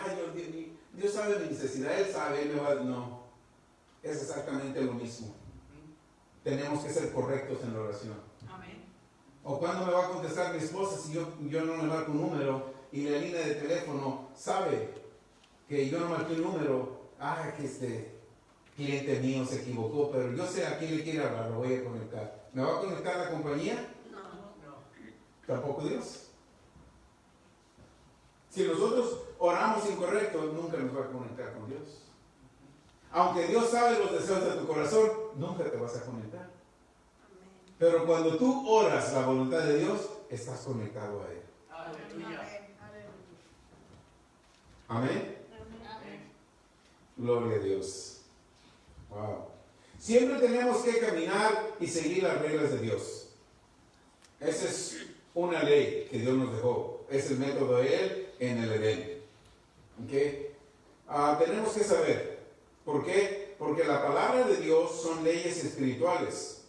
Dios sabe mi necesidad, Él sabe, Él me va a... No. Es exactamente lo mismo. Tenemos que ser correctos en la oración. Amén. O cuando me va a contestar mi esposa si yo no le marco un número y la línea de teléfono sabe que yo no marqué un número, que este cliente mío se equivocó, pero yo sé a quién le quiere hablar, lo voy a conectar. ¿Me va a conectar la compañía? No. Tampoco Dios. Si nosotros oramos incorrecto, nunca nos va a conectar con Dios. Aunque Dios sabe los deseos de tu corazón, nunca te vas a conectar. Amén. Pero cuando tú oras la voluntad de Dios, estás conectado a Él. Aleluya. Amén. Amén. Gloria a Dios. Wow. Siempre tenemos que caminar y seguir las reglas de Dios. Esa es una ley que Dios nos dejó. Es el método de Él en el Edén. ¿Okay? Tenemos que saber. ¿Por qué? Porque la palabra de Dios son leyes espirituales.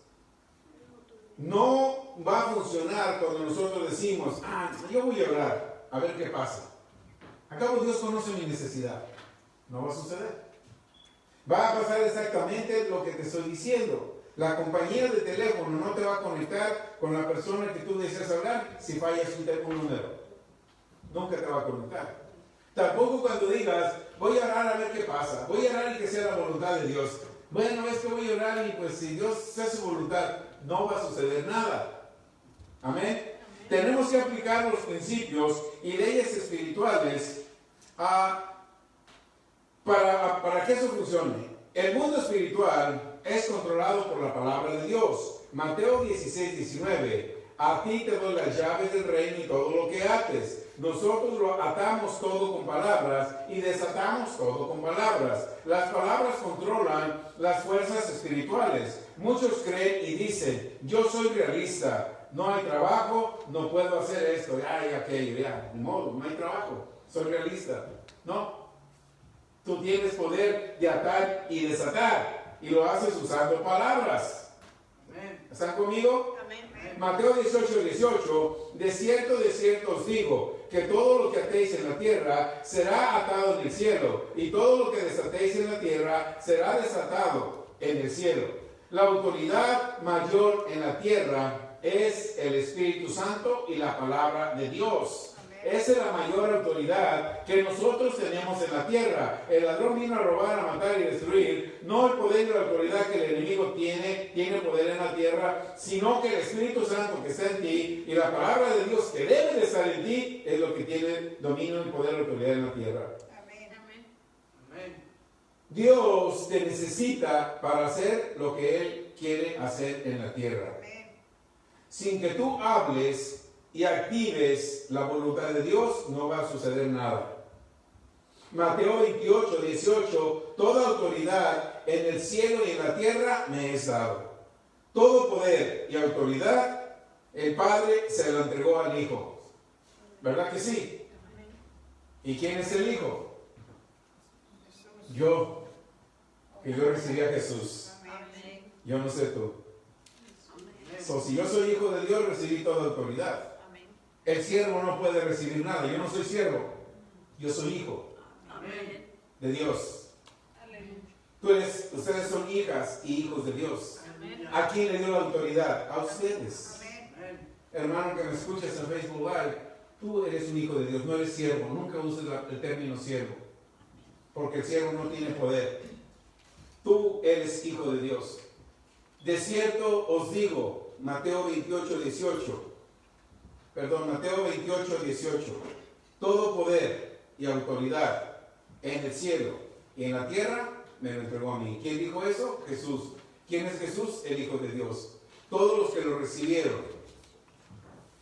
No va a funcionar cuando nosotros decimos, yo voy a orar, a ver qué pasa. Acabo Dios conoce mi necesidad. No va a suceder. Va a pasar exactamente lo que te estoy diciendo. La compañía de teléfono no te va a conectar con la persona que tú deseas hablar si fallas un número. Nunca te va a conectar. Tampoco cuando digas, voy a orar a ver qué pasa, voy a orar y que sea la voluntad de Dios. Bueno, es que voy a orar y pues si Dios hace su voluntad, no va a suceder nada. Amén. Tenemos que aplicar los principios y leyes espirituales para que eso funcione. El mundo espiritual es controlado por la palabra de Dios. Mateo 16:19. A ti te doy las llaves del reino y todo lo que ates. Nosotros lo atamos todo con palabras y desatamos todo con palabras. Las palabras controlan las fuerzas espirituales. Muchos creen y dicen, yo soy realista, no hay trabajo, no puedo hacer esto, ya y aquello, ya, de modo, no hay trabajo, soy realista. No, tú tienes poder de atar y desatar y lo haces usando palabras. ¿Están conmigo? Amén. Mateo 18:18, de cierto os digo, que todo lo que atéis en la tierra será atado en el cielo, y todo lo que desatéis en la tierra será desatado en el cielo. La autoridad mayor en la tierra es el Espíritu Santo y la palabra de Dios. Esa es la mayor autoridad que nosotros tenemos en la tierra. El ladrón vino a robar, a matar y destruir. No el poder y la autoridad que el enemigo tiene poder en la tierra, sino que el Espíritu Santo que está en ti y la palabra de Dios que debe de estar en ti es lo que tiene dominio y poder y autoridad en la tierra. Amén. Amén. Dios te necesita para hacer lo que Él quiere hacer en la tierra. Amén. Sin que tú hables y actives la voluntad de Dios, no va a suceder nada. Mateo 28:18, toda autoridad en el cielo y en la tierra me es dado. Todo poder y autoridad, el Padre se lo entregó al Hijo. ¿Verdad que sí? ¿Y quién es el Hijo? Yo, que yo recibí a Jesús. Amén. Yo no sé tú. So, si yo soy hijo de Dios, recibí toda autoridad. El siervo no puede recibir nada. Yo no soy siervo. Yo soy hijo Amén. de Dios. Ustedes son hijas y hijos de Dios. ¿A quién le dio la autoridad? A ustedes. Amén. Hermano que me escuchas en Facebook Live, tú eres un hijo de Dios, no eres siervo. Nunca uses el término siervo, porque el siervo no tiene poder. Tú eres hijo de Dios. De cierto os digo, Mateo 28:18, todo poder y autoridad en el cielo y en la tierra me lo entregó a mí. ¿Quién dijo eso? Jesús. ¿Quién es Jesús? El Hijo de Dios. Todos los que lo recibieron,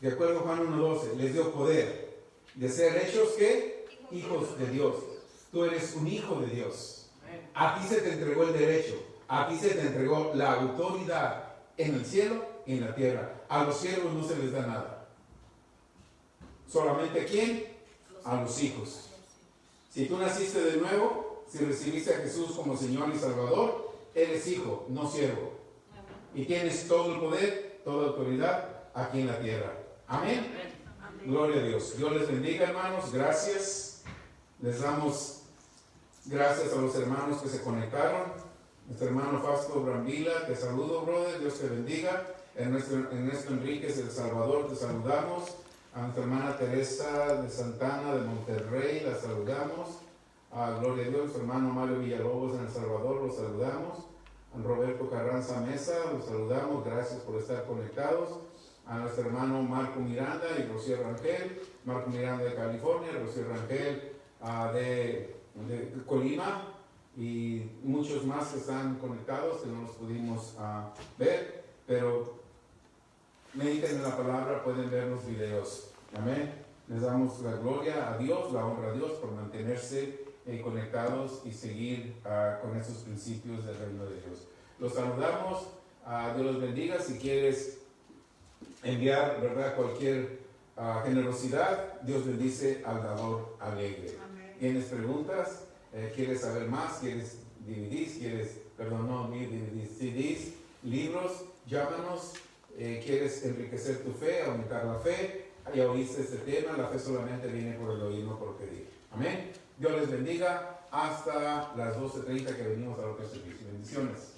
de acuerdo a Juan 1:12, les dio poder de ser hechos, ¿qué? Hijos de Dios. Tú eres un hijo de Dios. A ti se te entregó el derecho, a ti se te entregó la autoridad en el cielo y en la tierra. A los siervos no se les da nada. ¿Solamente a quién? A los hijos. Si tú naciste de nuevo, si recibiste a Jesús como Señor y Salvador, eres hijo, no siervo. Y tienes todo el poder, toda autoridad aquí en la tierra. Amén. Gloria a Dios. Dios les bendiga, hermanos. Gracias. Les damos gracias a los hermanos que se conectaron. Nuestro hermano Fausto Brambila, te saludo, brother. Dios te bendiga. Ernesto Enríquez, El Salvador, te saludamos. A nuestra hermana Teresa de Santana, de Monterrey, la saludamos. A Gloria a Dios, nuestro hermano Mario Villalobos en El Salvador, lo saludamos. A Roberto Carranza Mesa, los saludamos. Gracias por estar conectados. A nuestro hermano Marco Miranda y Rocío Rangel. Marco Miranda de California, Rocío Rangel de Colima. Y muchos más que están conectados que no los pudimos ver, pero mediten en la palabra, pueden ver los videos. Amén. Les damos la gloria a Dios, la honra a Dios por mantenerse conectados y seguir con esos principios del reino de Dios. Los saludamos. Dios los bendiga. Si quieres enviar, ¿verdad?, cualquier generosidad, Dios bendice al dador alegre. Amén. ¿Tienes preguntas? ¿Quieres saber más? ¿Quieres DVDs? CDs, libros? Llámanos. ¿Quieres enriquecer tu fe, aumentar la fe? Ya oíste este tema, la fe solamente viene por el oír, no por pedir. Amén. Dios les bendiga hasta las 12:30 que venimos a otro servicio. Bendiciones.